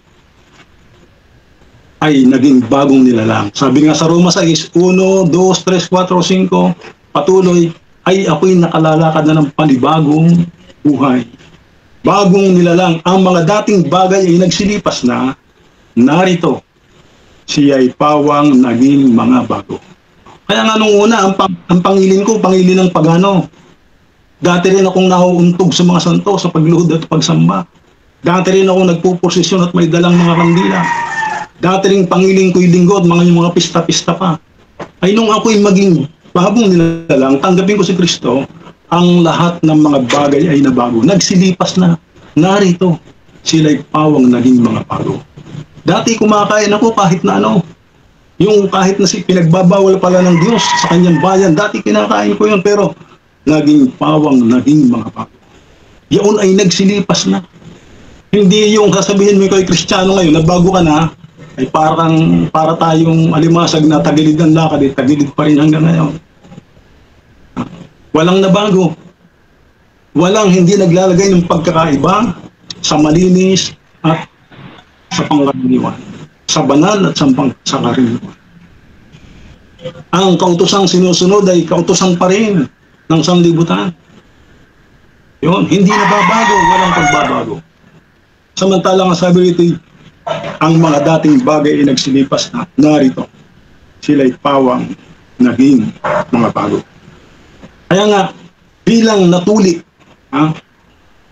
ay naging bagong nilalang. Sabi nga sa Roma 6, 1, 2, 3, 4, 5, patuloy, ay ako'y nakalalakad na ng panibagong buhay. Bagong nilalang. Ang mga dating bagay ay nagsilipas na, narito, siya ay pawang naging mga bago. Kaya nga nung una, ang pangilin ko, pangilin ng pagano. Dati rin akong nauuntog sa mga santo, sa pagluhod at pagsamba. Dati rin akong nagpuposisyon at may dalang mga kandila. Dati rin pangiling ko'y linggo at mga pista-pista pa. Ay nung ako'y maging bagong nilalang, tanggapin ko si Kristo, ang lahat ng mga bagay ay nabago. Nagsilipas na. Narito, sila'y pawang naging mga bago. Dati kumakain ako kahit na ano, yung kahit na pinagbabawal pala ng Diyos sa kanyang bayan, dati kinakain ko yun, pero naging pawang naging mga bago. Yun ay nagsilipas na. Hindi yung sasabihin mo ikaw ay Kristiyano ngayon, nabago ka na, ay para tayong alimasag na tagilid ng lakad, tagilid pa rin hanggang ngayon. Walang nabago. Walang hindi naglalagay ng pagkakaiba sa malinis at sa pangkaraniwan. Sa banal at sa karaniwan. Ang kautosang sinusunod ay kautosan pa rin ng sanlibutan. Yun, hindi nababago, walang pagbabago. Samantalang sabi rito, ang mga dating bagay ay nagsilipas na, narito. Sila'y pawang naging mga bago. Kaya nga, bilang natuli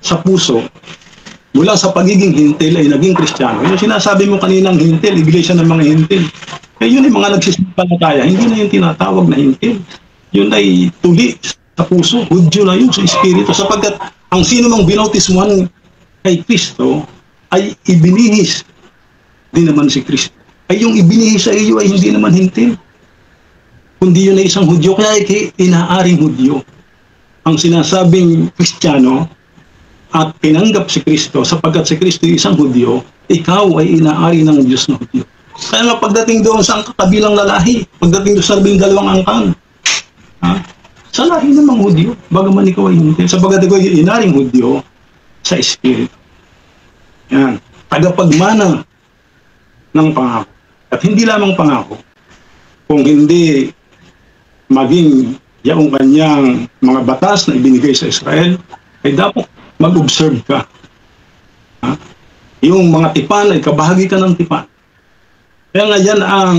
sa puso, mula sa pagiging hintil ay naging Kristiyano. Yung sinasabi mo kaninang hintil, iglesia ng mga hintil. Eh yun ay mga nagsisipalataya, hindi na yung tinatawag na hintil. Yun ay tuli sa puso, Hudyo na yun sa Espiritu. Sapagkat ang sino mang binautismuhan kay Kristo ay ibinihis din naman si Kristo. Ay yung ibinihis sa iyo ay hindi naman hintil. Kundi yun ay isang Hudyo, kaya ay inaaring Hudyo. Ang sinasabing Kristiyano at tinanggap si Kristo, sapagkat si Kristo ay isang Hudyo, ikaw ay inaari ng Diyos na Hudyo. Kaya nga pagdating doon sa kabilang lalahi, pagdating doon sa 12 angkan, sa lahi namang Hudyo, bagaman ikaw ay hindi, sapagkat ikaw ay inaring Hudyo sa Espiritu. Yan, tagapagmana ng pangako. At hindi lamang pangako, kung hindi maging yung kanyang mga batas na ibinigay sa Israel, ay dapat mag-observe ka. Yung mga tipan ay kabahagi ka ng tipan. Kaya nga yan ang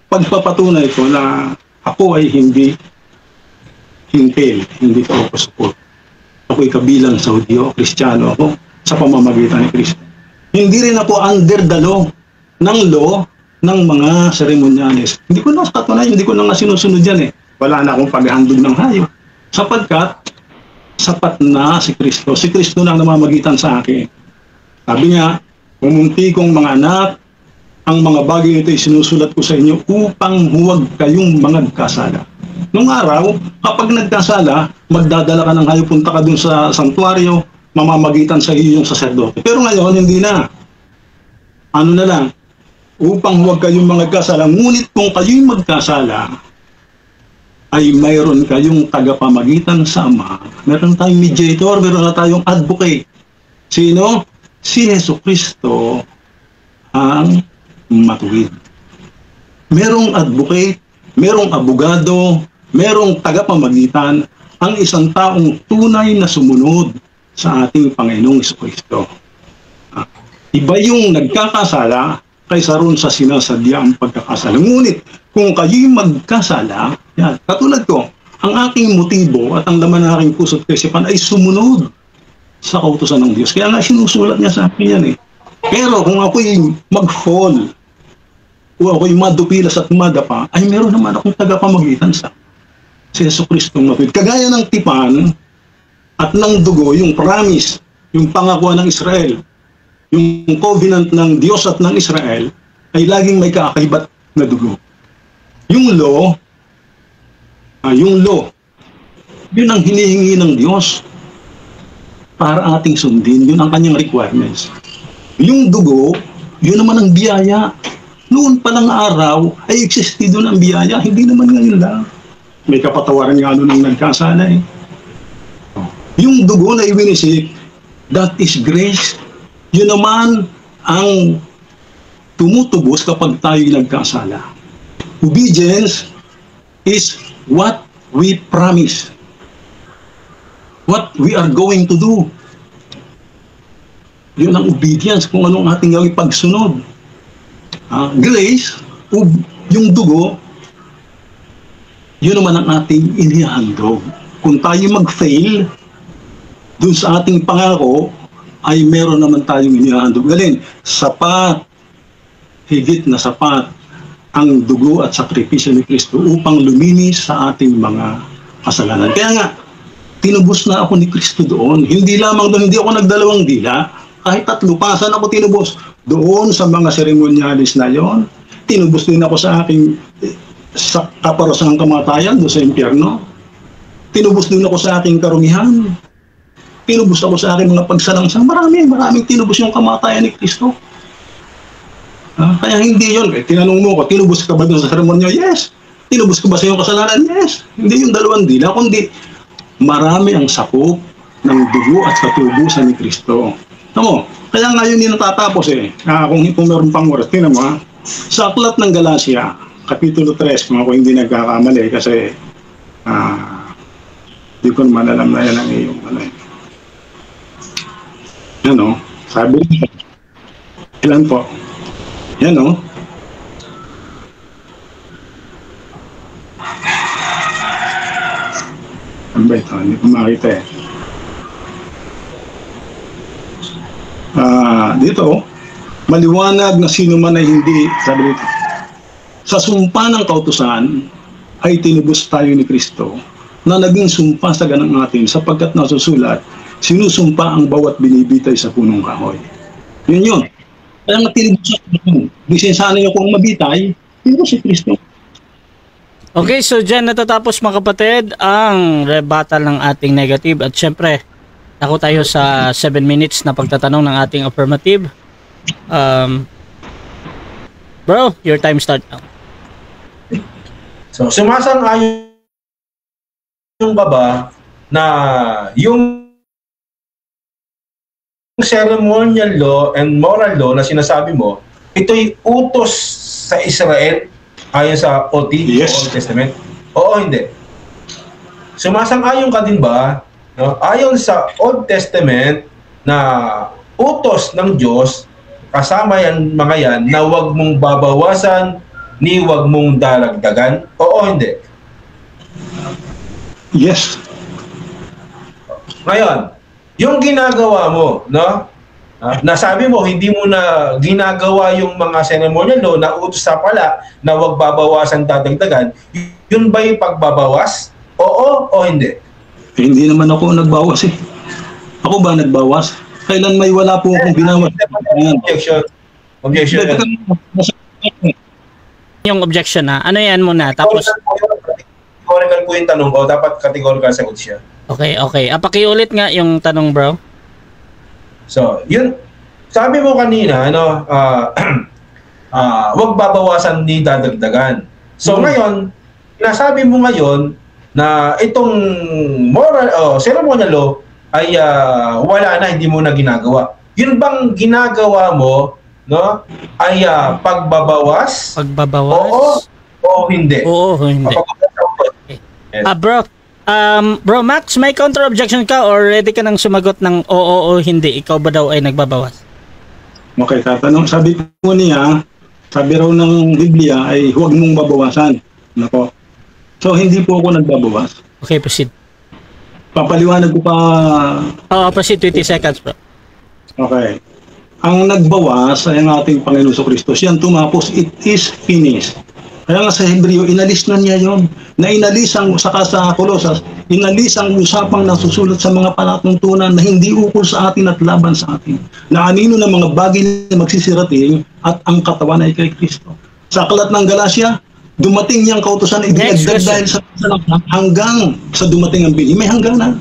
pagpapatunay ko na ako ay hindi hintil, hindi ko support. Ako'y kabilang sa Hudyo, Kristiyano ako sa pamamagitan ni Kristo. Hindi rin ako under the law, ng law ng mga seremonyales. Hindi ko na katunayan, hindi ko na nga sinusunod yan eh. Wala na akong paghahandog ng hayop. Sapagkat sapat na si Kristo. Si Kristo na ang namamagitan sa akin. Sabi niya, pumunti kong mga anak, ang mga bagay ito ay sinusulat ko sa inyo upang huwag kayong magkasala. Nung araw, kapag nagkasala, magdadala ka ng hayop, punta ka dun sa santuaryo, mamamagitan sa iyo yung saserdote. Pero ngayon, hindi na. Ano na lang, upang huwag kayong magkasala, ngunit kung kayo'y magkasala, ay mayroon kayong tagapamagitan sa Ama. Meron tayong mediator, meron na tayong advocate. Sino? Si Hesus Kristo ang matuwid. Merong advocate, merong abogado, merong tagapamagitan, ang isang taong tunay na sumunod sa ating Panginoong Hesus Kristo. Iba yung nagkakasala kaysa ron sa sinasadya ang pagkakasala. Ngunit kung kayo'y magkasala, yan, katulad ko, ang aking motibo at ang laman ng aking puso at kaisipan ay sumunod sa kautusan ng Diyos. Kaya nga sinusulat niya sa akin yan eh. Pero kung ako'y mag-fall o ako'y madupilas at madapa, ay meron naman akong tagapamagitan sa si Hesus Kristong matuwid. Kagaya ng tipan at ng dugo, yung promise, yung pangakuan ng Israel, yung covenant ng Diyos at ng Israel, ay laging may kaakaibat na dugo. Yung law, yun ang hinihingi ng Diyos para ating sundin. Yun ang kanyang requirements. Yung dugo, yun naman ang biyaya. Noon palang araw ay existido ng biyaya, hindi naman ngayon lang. May kapatawaran nga nung nagkasala eh. Yung dugo na iwinisip, that is grace. Yun naman ang tumutubos kapag tayo nagkasala. Obedience is what we promise. What we are going to do. Yun ang obedience, kung anong ating gawing pagsunod. Grace, yung dugo, yun naman ang ating inihandog. Kung tayo mag-fail dun sa ating pangako, ay meron naman tayong inihandog. Galin, sapat, higit na sapat ang dugo at sakripisyo ni Kristo upang luminis sa ating mga kasalanan. Kaya nga, tinubos na ako ni Kristo doon. Hindi lamang doon, hindi ako nagdalawang dila. Kahit 3 pasan ako tinubos doon sa mga seremonyalis na yon. Tinubos din ako sa aking sa kaparosang kamatayan doon sa impyerno. Tinubos din ako sa aking karumihan. Tinubos ako sa aking mga pagsalangsang. Maraming tinubos yung kamatayan ni Kristo. Kaya hindi yun. Tinanong mo ko, tinubos ka ba doon sa seremonya? Yes. Tinubos ko ba sa iyong kasalanan? Yes. Hindi yung 2 dila, kundi marami ang sakop ng dugo at katubusan ni Kristo. Tamo, kaya ngayon yun natatapos eh. Kung meron pang oras, tingnan mo sa aklat ng Galacia, Kapitulo 3, kung ako hindi nagkakamali kasi Hindi ko naman alam na yan ang iyong ano. Yan o, sabi niya. Ilan po? Yan o. Ano ba ito? Hindi ko makita eh. Dito, maliwanag na sino man ay hindi, sabi dito, sa sumpa ng kautusan ay tinubos tayo ni Kristo na naging sumpa sa ganang atin sapagkat nasusulat, sinusumpa ang bawat binibitay sa punong kahoy. Yun yun. Kaya nga tinubos sa Kristo. Bisin sana niyo kung mabitay, tinubos si Kristo. Okay, so dyan natatapos mga kapatid ang rebuttal ng ating negative at syempre ako tayo sa 7 minutes na pagtatanong ng ating affirmative. Bro, your time start now. So, sumasang-ayon yung baba na yung ceremonial law and moral law na sinasabi mo, ito'y utos sa Israel ayon sa OT, Yes. Old Testament? Oo, hindi. Sumasang-ayon ka din ba, no? Ayon sa Old Testament na utos ng Diyos, kasama yan mga yan, na huwag mong babawasan ni huwag mong daragdagan? Oo, hindi. Yes. Ngayon, yung ginagawa mo, no? Nasabi mo, hindi mo na ginagawa yung mga ceremonial law na utos sa pala na huwag babawasan, dadagdagan. Yun ba yung pagbabawas? Oo o hindi? Eh, hindi naman ako nagbawas eh. Ako ba nagbawas? Kailan may wala po akong binawas? Objection. Objection. Yung objection na, ano yan muna, tapos... Categorical po yung tanong ko, dapat categorical sagot siya. Okay, okay. Pakiulit nga yung tanong, bro. So, yun, sabi mo kanina, ano, wag babawasan ni dadagdagan. So, ngayon, nasabi mo ngayon na itong moral, ceremonial law ay wala na, hindi mo na ginagawa. Yun bang ginagawa mo, no, ay pagbabawas? Pagbabawas? Oo o hindi? Oo, hindi. Yes. Bro Max, may counter objection ka or ready ka nang sumagot ng oo o hindi? Ikaw ba daw ay nagbabawas? Okay, tatanong, sabi po niya, sabi raw ng Biblia ay huwag mong babawasan. Nako. So, hindi po ako nagbabawas. Okay, proceed. Papaliwanag ko pa. Proceed 20 seconds, bro. Okay. Ang nagbawas ay ang ating Panginoon Kristo. Siyan tumapos, it is finished. Kaya nga sa Hebreo, inalis na niya yon. Na inalis ang, saka sa Kolosas, inalis ang usapang nasusulat sa mga palatuntunan na hindi ukol sa atin at laban sa atin. Na anino ng mga bagay na magsisirating at ang katawan ay kay Kristo. Sa aklat ng Galacia, dumating niyang kautusan, idinagdag dahil sa hanggang sa dumating ang bini. May hanggang na.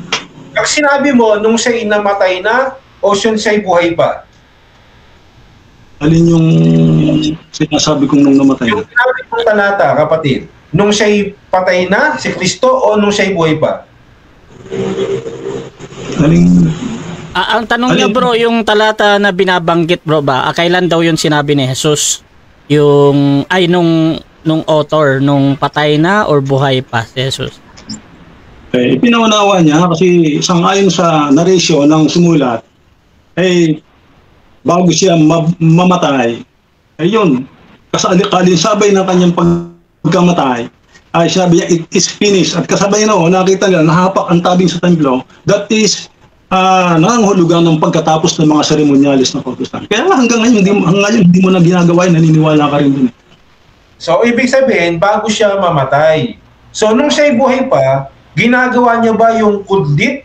Pag sinabi mo, nung siya'y namatay na, o siya'y buhay pa? Alin yung sinasabi kong nung namatay? Yung sinabi kong talata, kapatid, nung siya'y patay na, si Kristo, o nung siya'y buhay pa? Alin? Ang tanong niya, bro, yung talata na binabanggit, bro, ba, kailan daw yun sinabi ni Jesus? Yung, nung author, nung patay na or buhay pa si Jesus? Eh, pinaunawa niya kasi sangayon sa narration ng sumulat, bago siya mamatay, ayun, kalinsabay ng kanyang pagkamatay, ay sabi niya, it is finished. At kasabay na, nakita nila, nahapak ang tabing sa templo, that is, nangangahulugan ng pagkatapos ng mga seremonyalis na kautusan. Kaya hanggang ngayon, hindi mo na ginagawa, naniniwala ka rin dun. So, ibig sabihin, bago siya mamatay. So, nung siya'y buhay pa, ginagawa niya ba yung kudlit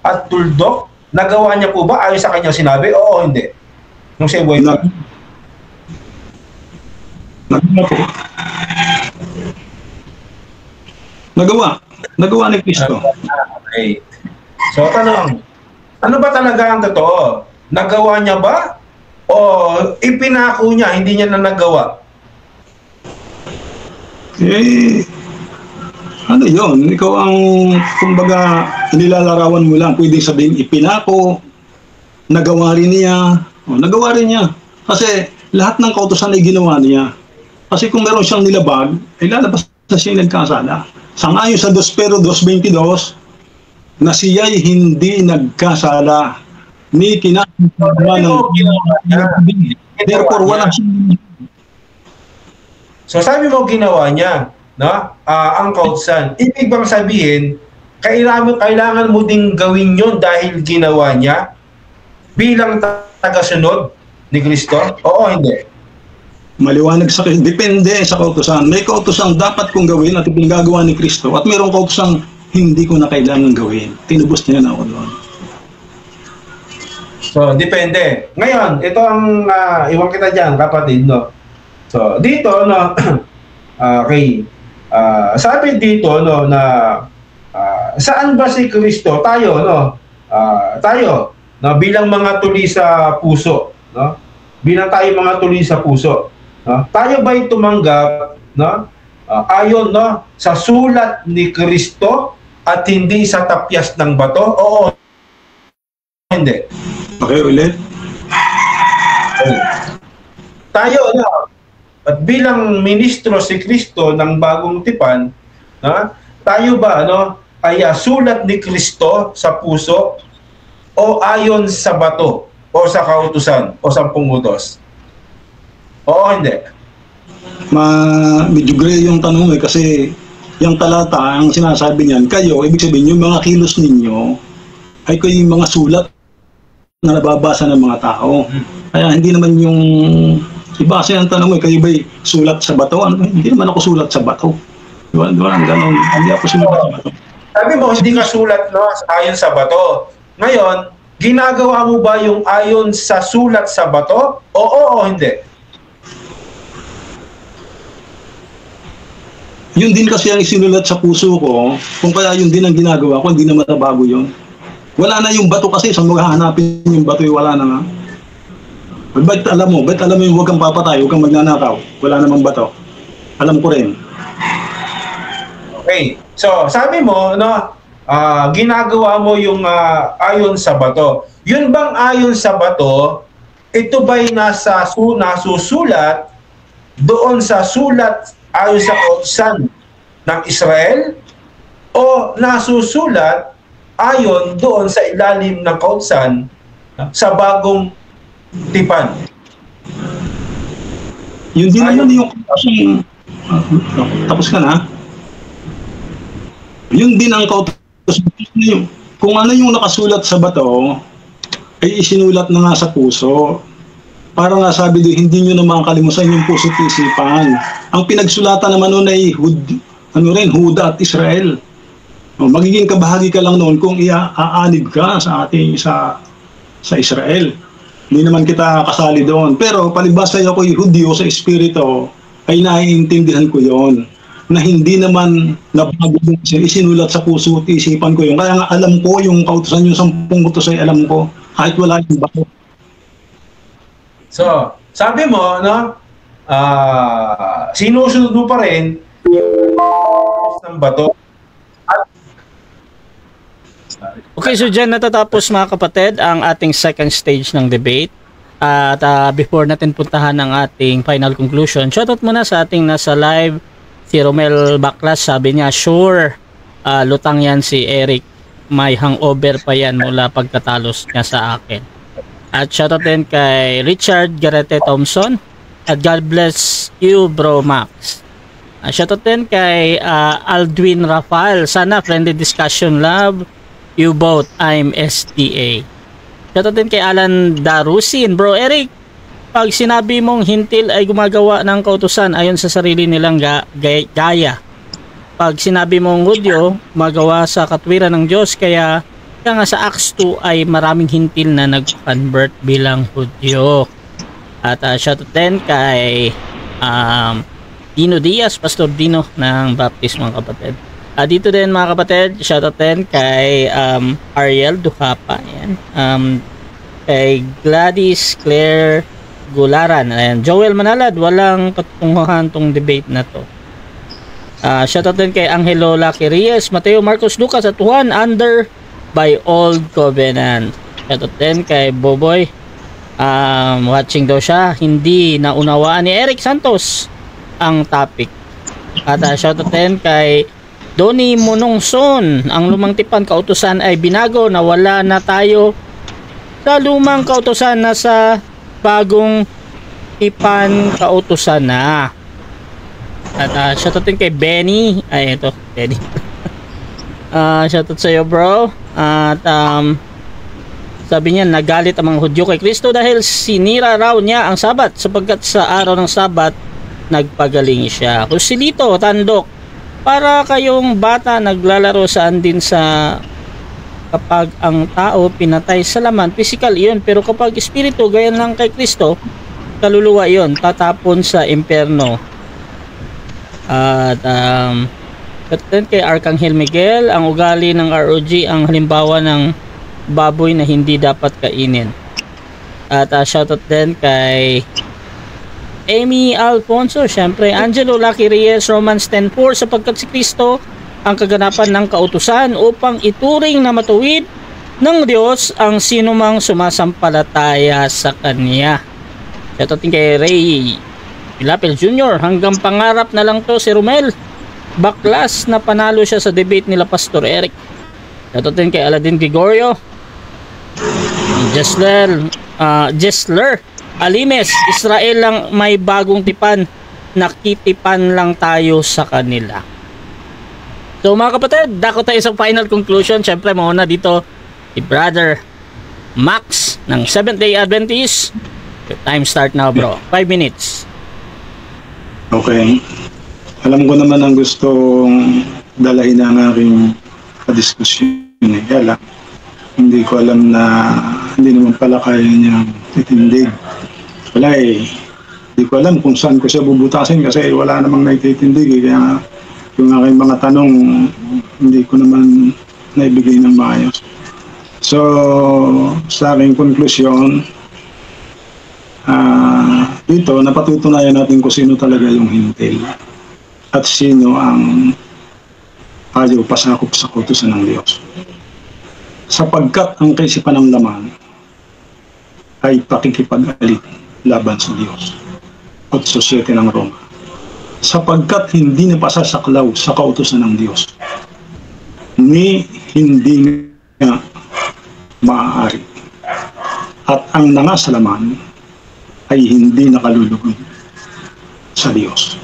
at tuldok? Nagawa niya po ba ayon sa kanyang sinabi? Oo, hindi. Nung siya'y buhay pa. Nagawa ni Kristo. Okay. So, tanong, ano ba talaga ang totoo? Nagawa niya ba? O ipinako niya, hindi niya na nagawa? Ano yun? Ikaw ang, kumbaga, inilalarawan mo lang. Pwede sabihin, ipinako, nagawa rin niya. Nagawa rin niya. Kasi lahat ng kautusan ay ginawa niya. Kasi kung meron siyang nilabag, ay lalabas na siya nagkasala. Sangayon sa 2 Pero 2:22, na siya'y hindi nagkasala ni kinakasama ng therefore wala siyang. So sabi mo ginawa niya, no? Ang kautusan. Ibig bang sabihin, kailangan mo ding gawin yon dahil ginawa niya bilang tagasunod ni Kristo? Oo, hindi. Maliwanag sa akin, depende sa kautusan. May kautusan dapat kong gawin at pinagagawa ni Kristo at mayroong kautusan hindi ko na kailangan gawin. Tinubos niya na ako doon. So, depende. Ngayon, ito ang iwan kita dyan, kapatid, no? So, dito, no, sabi dito, no, na saan ba si Kristo? Tayo, no? Tayo, no, bilang mga tuli sa puso, no? Bilang tayo mga tuli sa puso, no? Tayo ba'y tumanggap, no? Ayon, no, sa sulat ni Kristo at hindi sa tapyas ng bato? Oo. Hindi. Okay, ulit. Tayo, no, at bilang ministro si Kristo ng bagong tipan, tayo ba, no, ay sulat ni Kristo sa puso o ayon sa bato o sa kautusan o sa utos? Oo, hindi. Medyo gray yung tanong kasi yung talata, ang sinasabi niyan, kayo, ibig sabihin yung mga kilos ninyo ay kayo yung mga sulat na nababasa ng mga tao. Kaya hindi naman yung ibase ang tanong kayo ba'y sulat sa bato? Hindi naman ako sulat sa bato. Diba? Ganon. Hindi ako sulat sa bato. Sabi mo, hindi ka sulat, no, ayon sa bato. Ngayon, ginagawa mo ba yung ayon sa sulat sa bato? Oo o hindi? Yun din kasi ang isinulat sa puso ko, kung kaya yun din ang ginagawa ko, hindi na matabago yun. Wala na yung bato kasi, saan mo hahanapin yung bato, wala na nga. Ba't alam mo yung huwag kang papatay, huwag kang magnanakaw, wala namang bato. Alam ko rin. Okay, so sabi mo, no, ginagawa mo yung ayon sa bato. Yun bang ayon sa bato, ito ba'y nasusulat doon sa sulat ayon sa kautusan ng Israel o nasusulat ayon doon sa ilalim ng kautusan sa bagong tipan? Yun din naman yung tapos ka na. Yun din ang kautusan. Kung ano yung nakasulat sa bato ay isinulat na nga sa puso. Para nga sabi doon, hindi nyo na makakalimutan yung puso at isipan. Ang pinagsulatan naman noon ay Huda at Israel. Magiging kabahagi ka lang noon kung iaanib ka sa ating sa Israel. Hindi naman kita kasali doon. Pero palibasa ako yung Hudyo sa Espiritu, ay naiintindihan ko yon na hindi naman napagod isinulat sa puso at isipan ko yun. Kaya nga alam ko yung kautusan yung 10 utos ay alam ko. Kahit wala yung bato. So, sabi mo, no, sinusunod mo pa rin ng bato. Okay, so dyan natatapos mga kapatid ang ating second stage ng debate. At before natin puntahan ang ating final conclusion, shoutout muna sa ating nasa live, si Romel Baklas, sabi niya, sure, lutang yan si Eric. May hangover pa yan mula pagkatalos niya sa akin. At shoutout din kay Richard Garete Thompson. At God bless you, Bro Max. Shoutout din kay Aldwin Rafael. Sana friendly discussion, love you both. I'm STA. Shoutout din kay Alan Darusin. Bro Eric, pag sinabi mong hintil ay gumagawa ng kautusan ayon sa sarili nilang gaya. Pag sinabi mong Hudyo, magawa sa katwiran ng Diyos, kaya nga sa Acts 2 ay maraming hintil na nag-convert bilang Hudyo. At shoutout din kay Dino Diaz, Pastor Dino ng Baptist, mga kapatid. Dito din mga kapatid, shoutout din kay Ariel Duhapa, ayan. Kay Gladys Claire Gularan, ayan. Joel Manalad, walang katutunguhan tong debate na to. Shoutout din kay Angelo Lucky Reyes, Mateo Marcos Lucas at Juan under by Old Covenant. Shoutout din kay Boboy, watching daw siya, hindi naunawaan ni Eric Santos ang topic. At shoutout din kay Doni Monongson, ang lumang tipan kautusan ay binago na wala na tayo sa lumang kautusan na sa bagong tipan kautusan na. At shoutout din kay Benny. Ay, ito, Benny. Shoutout sa'yo, bro. At sabi niya, nagalit ang mga Hudyo kay Kristo dahil sinira raw niya ang Sabat sapagkat sa araw ng Sabat nagpagaling siya. Kusilito, Tandok, para kayong bata naglalaro saan din sa kapag ang tao pinatay sa laman, physical iyon, pero kapag espiritu, gaya lang kay Kristo, kaluluwa iyon, tatapon sa impyerno. At kay Arkanghel Miguel, ang ugali ng ROG ang halimbawa ng baboy na hindi dapat kainin. At shoutout din kay Amy Alfonso, syempre Angelo Lucky Reyes, Romans 10:4, sapagkat si Kristo ang kaganapan ng kautusan upang ituring na matuwid ng Diyos ang sinumang sumasampalataya sa Kanya. Shoutout din kay Ray Pilapel Jr., hanggang pangarap na lang to si Romel. Baklas na panalo siya sa debate nila Pastor Eric. Shoutout din kay Aladin Gregorio, Jesler Alimes, Israel lang may bagong tipan, nakitipan lang tayo sa kanila. So mga kapatid, dako tayo sa final conclusion. Syempre mauna dito si Brother Max ng Seventh Day Adventist. Time start now, bro. 5 minutes. Okay. Alam ko naman ang gustong dalahin ng aking diskusyon. Kaya hindi ko alam na hindi naman pala kaya niyang titindig. Wala hindi ko alam kung saan ko siya bubutasin kasi wala namang naititindig. Kaya yung aking mga tanong hindi ko naman naibigay ng maayos. So, sa aking konklusyon, dito napatutunayan natin kung sino talaga yung hintil at sino ang ayaw pasakop sa kautusan ng Diyos. Sapagkat ang kaisipan ng laman ay pakikipag-alit laban sa Diyos. 8:7 ng Roma. Sapagkat hindi na pasasaklaw sa kautusan ng Diyos, ni hindi nga maaari. At ang nangasalaman ay hindi nakalulugod sa Diyos.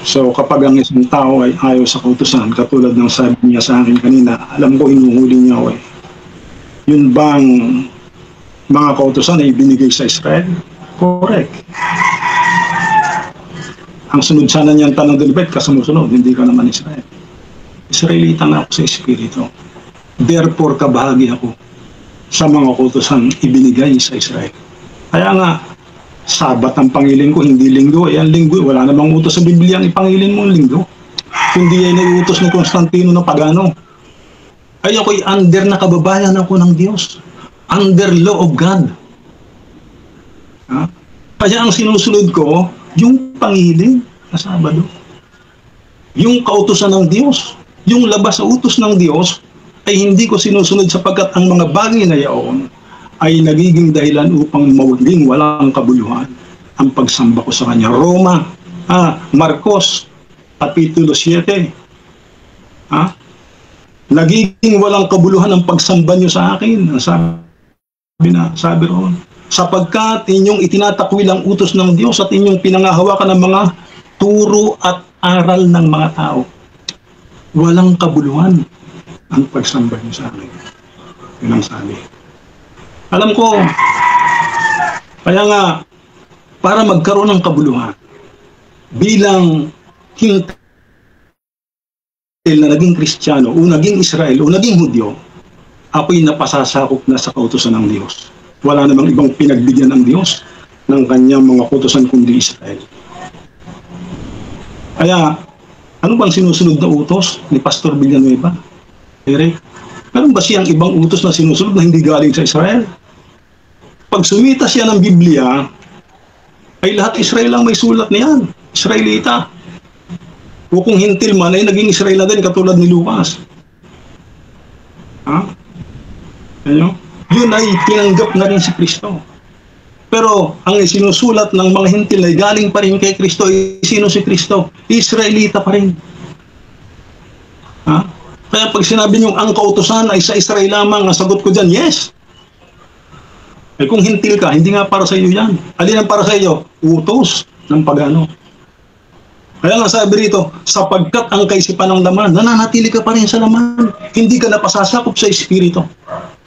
So kapag ang isang tao ay ayaw sa kautusan, katulad ng sabi niya sa akin kanina, alam ko hinuhuli niya ako Yun bang mga kautusan ay binigay sa Israel? Correct. Ang sunod sana niyang tanong din, ba't ka sumusunod? Hindi ka naman Israel. Israelita na ako sa Espiritu. Therefore, kabahagi ako sa mga kautusan ibinigay sa Israel. Kaya nga, Sabat ang pangiling ko, hindi linggo. Ang linggo, wala namang utos sa Biblia ang ipangilin mo ang linggo. Kundi ay nag-utos ni Constantino na pagano. Ay ako'y under na kababayan ako ng Diyos. Under law of God. Kaya ang sinusunod ko, yung pangiling na Sabado. Yung kautusan ng Diyos. Yung labas sa utos ng Diyos ay hindi ko sinusunod sapagkat ang mga bagay na yaon ay nagiging dahilan upang mawaging walang kabuluhan ang pagsamba ko sa Kanya. Marcos, Kapitulo 7. Nagiging walang kabuluhan ang pagsamba niyo sa akin. Sabi roon, sapagkat inyong itinatakwil ang utos ng Diyos at inyong pinangahawakan ng mga turo at aral ng mga tao. Walang kabuluhan ang pagsamba niyo sa akin. Yun ang sabi. Alam ko, kaya nga, para magkaroon ng kabuluhan, bilang hintil na naging Kristiyano, o naging Israel, o naging Hudyo, ako'y napasasakop na sa kautusan ng Diyos. Wala namang ibang pinagbigyan ng Diyos ng kanyang mga kautusan kundi Israel. Kaya, ano bang sinusunod na utos ni Pastor Villanueva? Eric? Meron ba siyang ibang utos na sinusunod na hindi galing sa Israel? Pag sumita siya ng Biblia, ay lahat Israel lang may sulat niyan. Israelita. O kung hintil man, ay naging Israel na din katulad ni Lucas. Ano? Yun ay tinanggap na rin si Kristo. Pero ang sinusulat ng mga hintil ay galing pa rin kay Kristo. Sino si Kristo? Israelita pa rin. Ha? Kaya pag sinabi niyong ang kautusan ay sa Israel lamang, ang sagot ko dyan, yes. Eh kung hintil ka, hindi nga para sa iyo yan. Alin ang para sa iyo? Utos ng pagano. Kaya nga sabi rito, sapagkat ang kaisipan ng laman, nananatili ka pa rin sa laman. Hindi ka napasasakop sa Espiritu.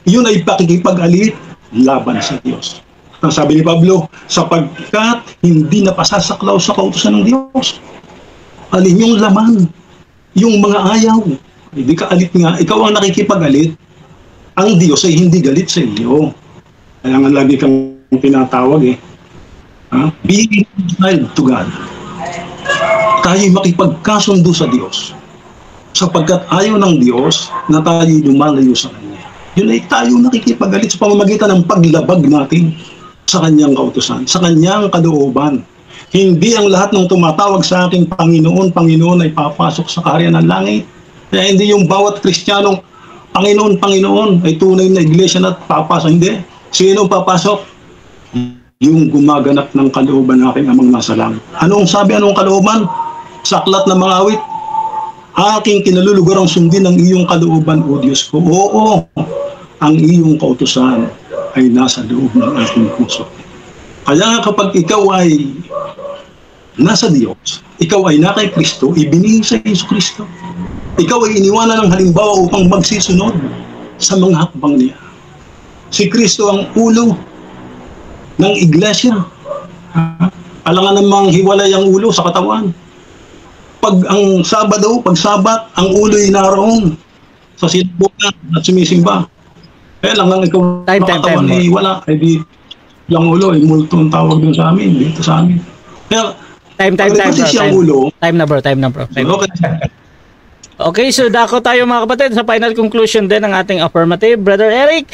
Yun ay pakikipag-alit laban sa Diyos. Ang sabi ni Pablo, sapagkat hindi napasasaklaw sa kautusan ng Diyos. Alin yung laman, yung mga ayaw. Hindi ka alit nga, ikaw ang nakikipag-alit. Ang Diyos ay hindi galit sa iyo. Kaya nga lagi kang pinatawag being reconciled to God. Tayo'y makipagkasundo sa Diyos. Sapagkat ayaw ng Diyos na tayo'y lumalayo sa Kanya. Yun ay tayo nakikipagalit sa pamamagitan ng paglabag natin sa Kanyang kautusan, sa Kanyang kalooban. Hindi ang lahat ng tumatawag sa aking Panginoon, Panginoon ay papasok sa kaharian ng langit. Kaya hindi yung bawat Kristiyanong Panginoon, Panginoon ay tunay na iglesia na papasok. Hindi. Sino papasok? Yung gumaganap ng kalooban ng aking Amang nasa langit. Anong sabi, anong kalooban? Sa aklat ng mga awit, aking kinalulugarang sundin ang iyong kalooban, O Diyos ko. Oo, ang iyong kautusan ay nasa loob ng aking puso. Kaya kapag ikaw ay nasa Diyos, ikaw ay na kay Kristo, ibinigay sa Yesu Kristo. Ikaw ay iniwanan ng halimbawa upang magsisunod sa mga hakbang niya. Si Kristo ang ulo ng iglesia. Alangan namang hiwalay ang ulo sa katawan. Pag ang Sabado, pag Sabat, ang ulo'y naroon sa sinagoga at sumisimba. Kaya lang ang ikaw katawan ay wala. Ay di yung ulo ay multo ang tawag dun sa amin, dito sa amin. Kaya time na bro. Okay, so dako tayo mga kapatid sa final conclusion din ng ating affirmative. Brother Eric,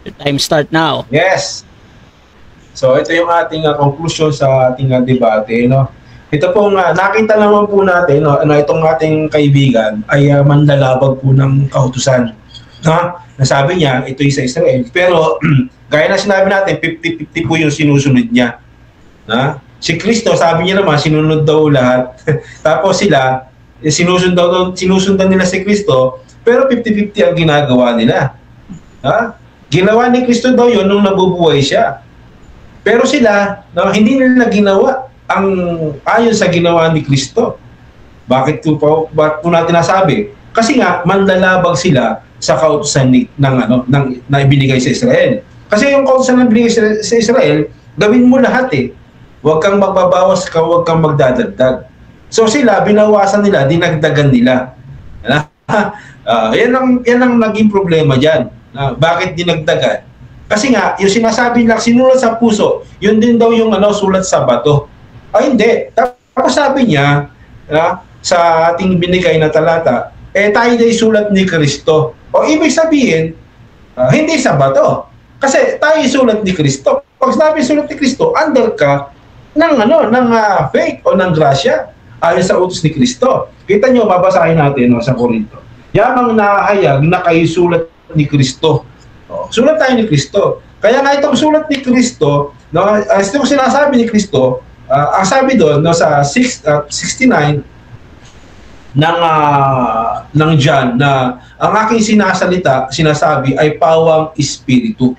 your time start now. Yes. So ito yung ating conclusion sa ating debate, no. Ito pong nakita naman po natin, no, na itong ating kaibigan ay manlalabag po ng kautusan. No? Nasabi niya, ito sa Israel. Pero gaya na sinabi natin, 50-50 po yung sinusunod niya. Na? Si Kristo, sabi niya naman, sinunod daw lahat. Tapos sila, sinusundan nila si Kristo, pero 50-50 ang ginagawa nila. Ha? Ginawa ni Kristo daw yun nung nabubuhay siya. Pero sila, no, hindi nila ginawa ang ayon sa ginawa ni Kristo. Bakit po natin nasabi? Kasi nga, manlalabag sila sa kautusan na ibinigay sa Israel. Kasi yung kautusan na ibinigay sa Israel, gawin mo lahat eh. Huwag kang magbabawas, huwag kang magdadagdag. So sila, binawasan nila, dinagdagan nila. Yan ang naging problema dyan. Bakit dinagdagan? Kasi nga, yung sinasabi nila, sinulat sa puso, yun din daw yung sulat sa bato. Ay hindi. Tapos sabi niya, sa ating binigay na talata, tayo na sulat ni Kristo. O ibig sabihin, hindi sa bato. Kasi tayo sulat ni Kristo. Pag sinabi sulat ni Kristo, under ka ng faith o ng grasya ayon sa utos ni Kristo. Kita nyo, babasahin natin sa Korinto. Yamang nahayag na kayo sulat ni Kristo. Sulat tayo ni Kristo. Kaya nga itong sulat ni Kristo, itong sinasabi ni Kristo, ang sabi doon sa 69 ng John na ang aking sinasabi ay pawang espiritu.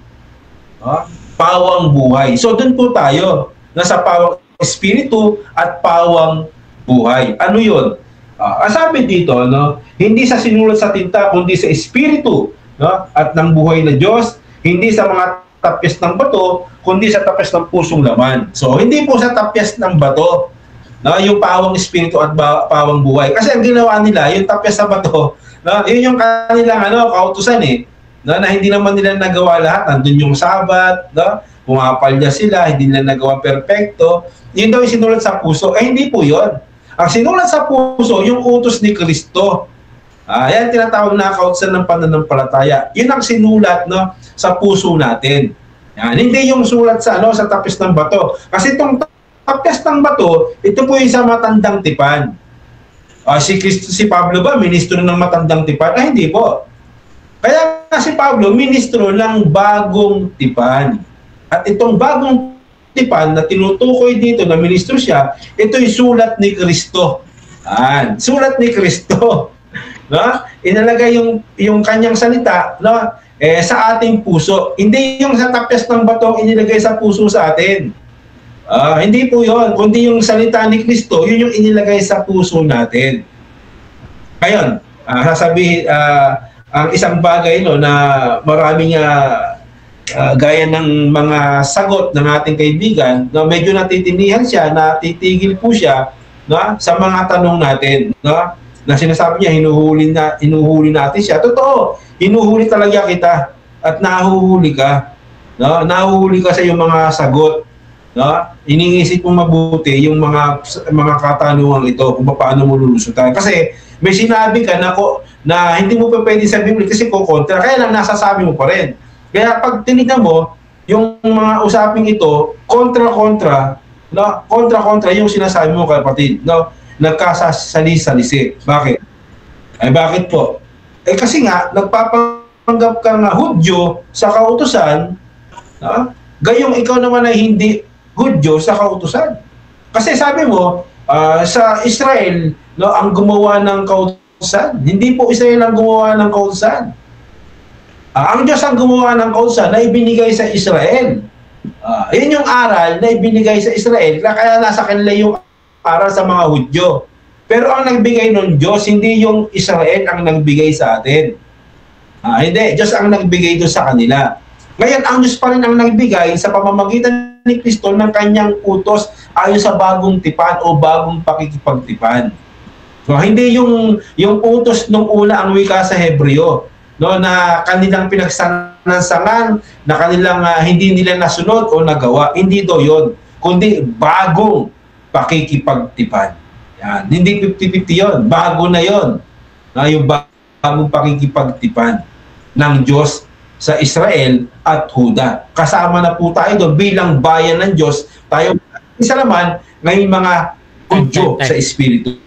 Pawang buhay. So doon po tayo, nasa pawang espiritu at pawang buhay. Ano yun? Ang sabi dito, hindi sa sinulat sa tinta, kundi sa espiritu, at ng buhay na Diyos, hindi sa mga tapyas ng bato, kundi sa tapyas ng pusong laman. So, hindi po sa tapyas ng bato, yung pawang espiritu at pawang buhay. Kasi ang ginawa nila, yung tapyas sa bato, yun yung kanilang kautusan na hindi naman nila nagawa lahat. Nandun yung Sabat, pumapalya sila, hindi nila nagawa perfecto. Yun daw yung sinulat sa puso. Hindi po yun. Ang sinulat sa puso, yung utos ni Kristo. Yan tinatawag na kautusan ng pananampalataya. Yun ang sinulat sa puso natin. Yan. Hindi yung sulat sa tapis ng bato. Kasi itong tapis ng bato, ito po yung sa matandang tipan. Si Pablo ba, ministro ng matandang tipan? Hindi po. Kaya si Pablo, ministro ng bagong tipan. At itong bagong tipan na tinutukoy dito na ministro siya, ito yung sulat ni Kristo. Sulat ni Kristo. no? Inalagay yung kanyang salita, no? Sa ating puso. Hindi yung sa tapyas ng batong inilagay sa puso sa atin. Hindi po yun, kundi yung salita ni Kristo, yun yung inilagay sa puso natin. Ngayon, sasabihin, ang isang bagay no, na maraming gaya ng mga sagot ng ating kaibigan, no, medyo natitindihan siya, natitigil po siya, no, sa mga tanong natin, no, na sinasabi niya, hinuhuli natin siya. Totoo, hinuhuli talaga kita at nahuhuli ka. No? Nahuhuli ka sa iyong mga sagot. No? Iniisip mo mabuti yung mga katanungan ito kung paano mo lulusutan. Kasi may sinabi ka na hindi mo pa pwede sa Biblia kasi kukontra, kaya lang nasasabi mo pa rin. Kaya pag tinignan mo, yung mga usaping ito, kontra-kontra, no? Kontra-kontra yung sinasabi mo, kapatid. No? Nagkasasali-salisi. Bakit? Bakit po? Kasi nga, nagpapanggap ka nga Hudyo sa kautusan, gayong ikaw naman ay hindi Hudyo sa kautusan. Kasi sabi mo, sa Israel, no, ang gumawa ng kautusan. Hindi po Israel ang gumawa ng kautusan. Ang Diyos ang gumawa ng kautusan na ibinigay sa Israel. Yun yung aral na ibinigay sa Israel, kaya nasa kanila yung aral sa mga Hudyo. Pero ang nagbigay ng Diyos, hindi yung Israel ang nagbigay sa atin. Hindi, Diyos ang nagbigay doon sa kanila. Ngayon, ang Diyos pa rin ang nagbigay sa pamamagitan ni Kristo ng kanyang utos ayon sa bagong tipan o bagong pakikipagtipan. So, hindi yung utos nung una ang wika sa Hebreo, no, na kanilang pinagsanansangan, na kanilang hindi nila nasunod o nagawa. Hindi do yun, kundi bagong pakikipagtipan. Yan. Hindi 50-50 yun. Bago na yun. Yung bagong pakikipagtipan ng Diyos sa Israel at Huda. Kasama na po tayo doon bilang bayan ng Diyos. Tayo, isa naman, ngayon mga Hudyo sa Espiritu.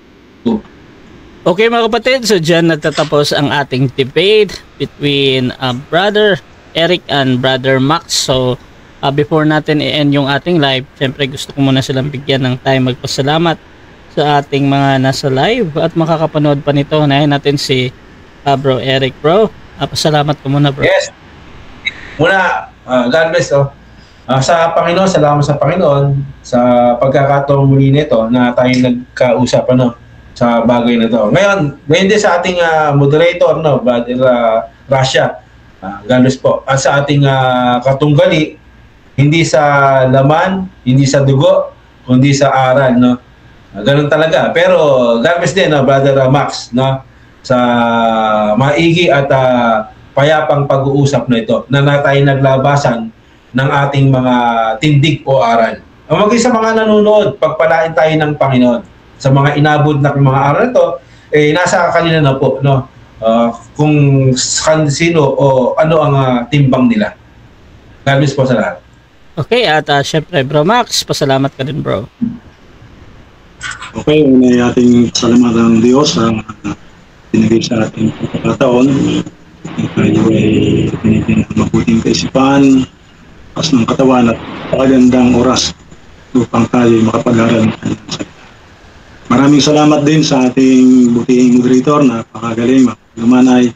Okay mga kapatid, so dyan nagtatapos ang ating debate between Brother Eric and Brother Max. So, before natin i-end yung ating live, syempre gusto ko muna silang bigyan ng time magpasalamat sa ating mga nasa live at makakapanood pa nito. Unahin natin si Bro Eric. Bro, pasalamat ko muna, bro. Yes. Muna, God bless. Sa Panginoon, salamat sa Panginoon sa pagkakataong muli nito na tayo nagkausap sa bagay na to. Ngayon din sa ating moderator, Brother Rasha. God bless po. At sa ating katunggali, hindi sa laman, hindi sa dugo, kundi sa aral, no? Ganun talaga. Pero God bless din, Brother Max, no? Sa maigi at payapang pag-uusap na ito na tayo naglabasan ng ating mga tindig o aral. Maging sa mga nanonood, pagpalain tayo ng Panginoon. Sa mga inabot na mga aral ito, nasa kanila na po, no? Kung sino o ano ang timbang nila. God bless po sa lahat. Okay, at syempre, Bro Max, pasalamat ka din, bro. Okay, una ating salamat ng Diyos ang binigay sa ating pagkakataon. Tayo ay binigyan ng mabuting kaisipan, pas ng katawan at pakagandang oras upang tayo makapag-aral ng kanyang salita. Maraming salamat din sa ating butihing moderator, napakagaling, mapagmanay.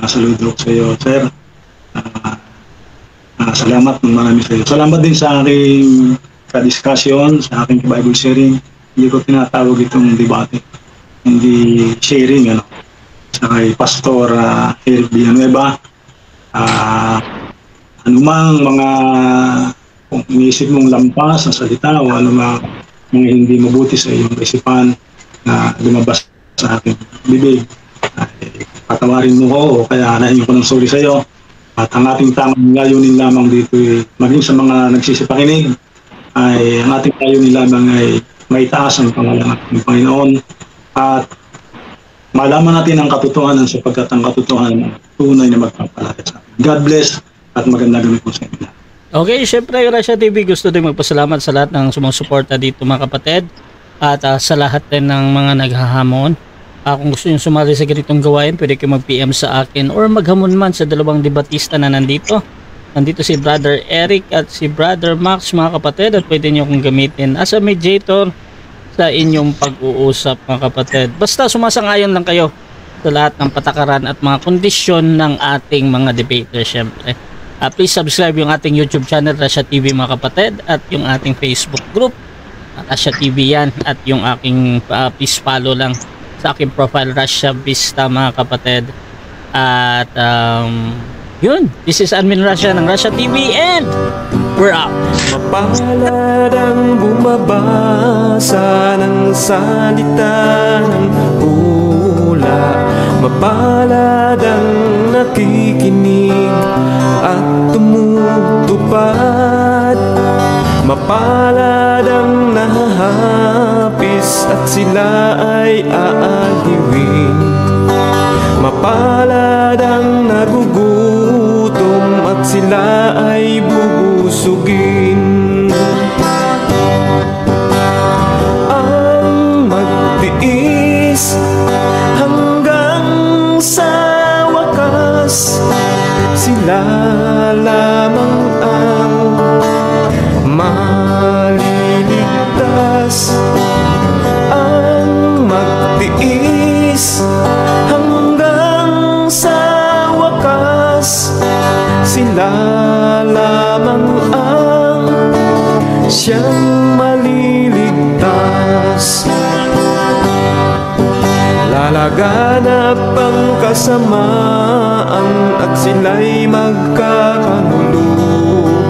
Saludo sa iyo, sir. Salamat ng marami sa iyo. Salamat din sa aking ka-discussion, sa aking Bible sharing. Hindi ko tinatawag itong debate, hindi sharing, sa kay Pastor Eric Villanueva. Anumang mga kung iniisip mong lampas sa salita o anumang mga hindi mabuti sa iyong isipan na lumabas sa aking bibig, patawarin mo ko o kaya anahin ko ng sorry sa iyo. At ang ating tamang layunin lamang dito maging sa mga nagsisipakinig ay ang ating layunin lamang ay maitaas ang pangalan ng Panginoon at malaman natin ang katotohanan sapagkat ang katotohanan tunay na magpapalaya sa atin. God bless at magandang gabi po sa inyo. Okay, syempre Rasha TV gusto din magpasalamat sa lahat ng sumusuporta dito mga kapatid at sa lahat din ng mga naghahamon. Kung gusto nyo sumali sa ganitong gawain, pwede kayo mag-PM sa akin or maghamon man sa dalawang debatista na nandito. Nandito si Brother Eric at si Brother Max mga kapatid at pwede nyo kong gamitin as a mediator sa inyong pag-uusap mga kapatid. Basta sumasang-ayon lang kayo sa lahat ng patakaran at mga kondisyon ng ating mga debater syempre. Please subscribe yung ating YouTube channel, Russia TV mga kapatid, at yung ating Facebook group, Russia TV yan, at yung aking please follow lang sa aking profile, Russia Vista mga kapatid. At yun, this is Admin Russia ng Russia TV and we're out. Mapalad ang bumabasa ng salita ng hula, mapalad ang nakikinig at tumutupad, mapalad ang nahahapis at sila ay aaliwin, mapalad ang nagugutom at sila ay bubusugin. Ang magtiis hanggang sa wakas, sila lamang ang maliligtas. Ang magtiis hanggang sa wakas, sila lamang ang siyang maliligtas. Lalaganap ang kasamaan at sila'y magkakanuluhan.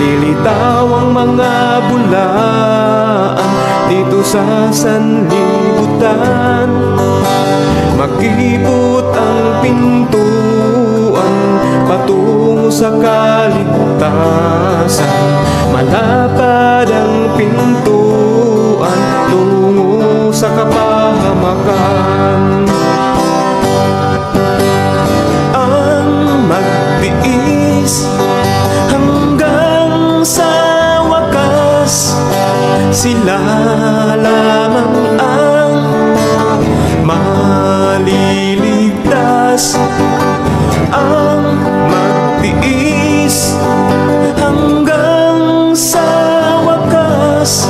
Lilitaw ang mga bulaan dito sa sanlibutan. Makikipot ang pintuan patungo sa kaligtasan. Malapad ang pintuan tungo sa kapahamakan. Ang magtiis hanggang sa wakas, sila lamang ang maliligtas. Ang magtiis hanggang sa wakas,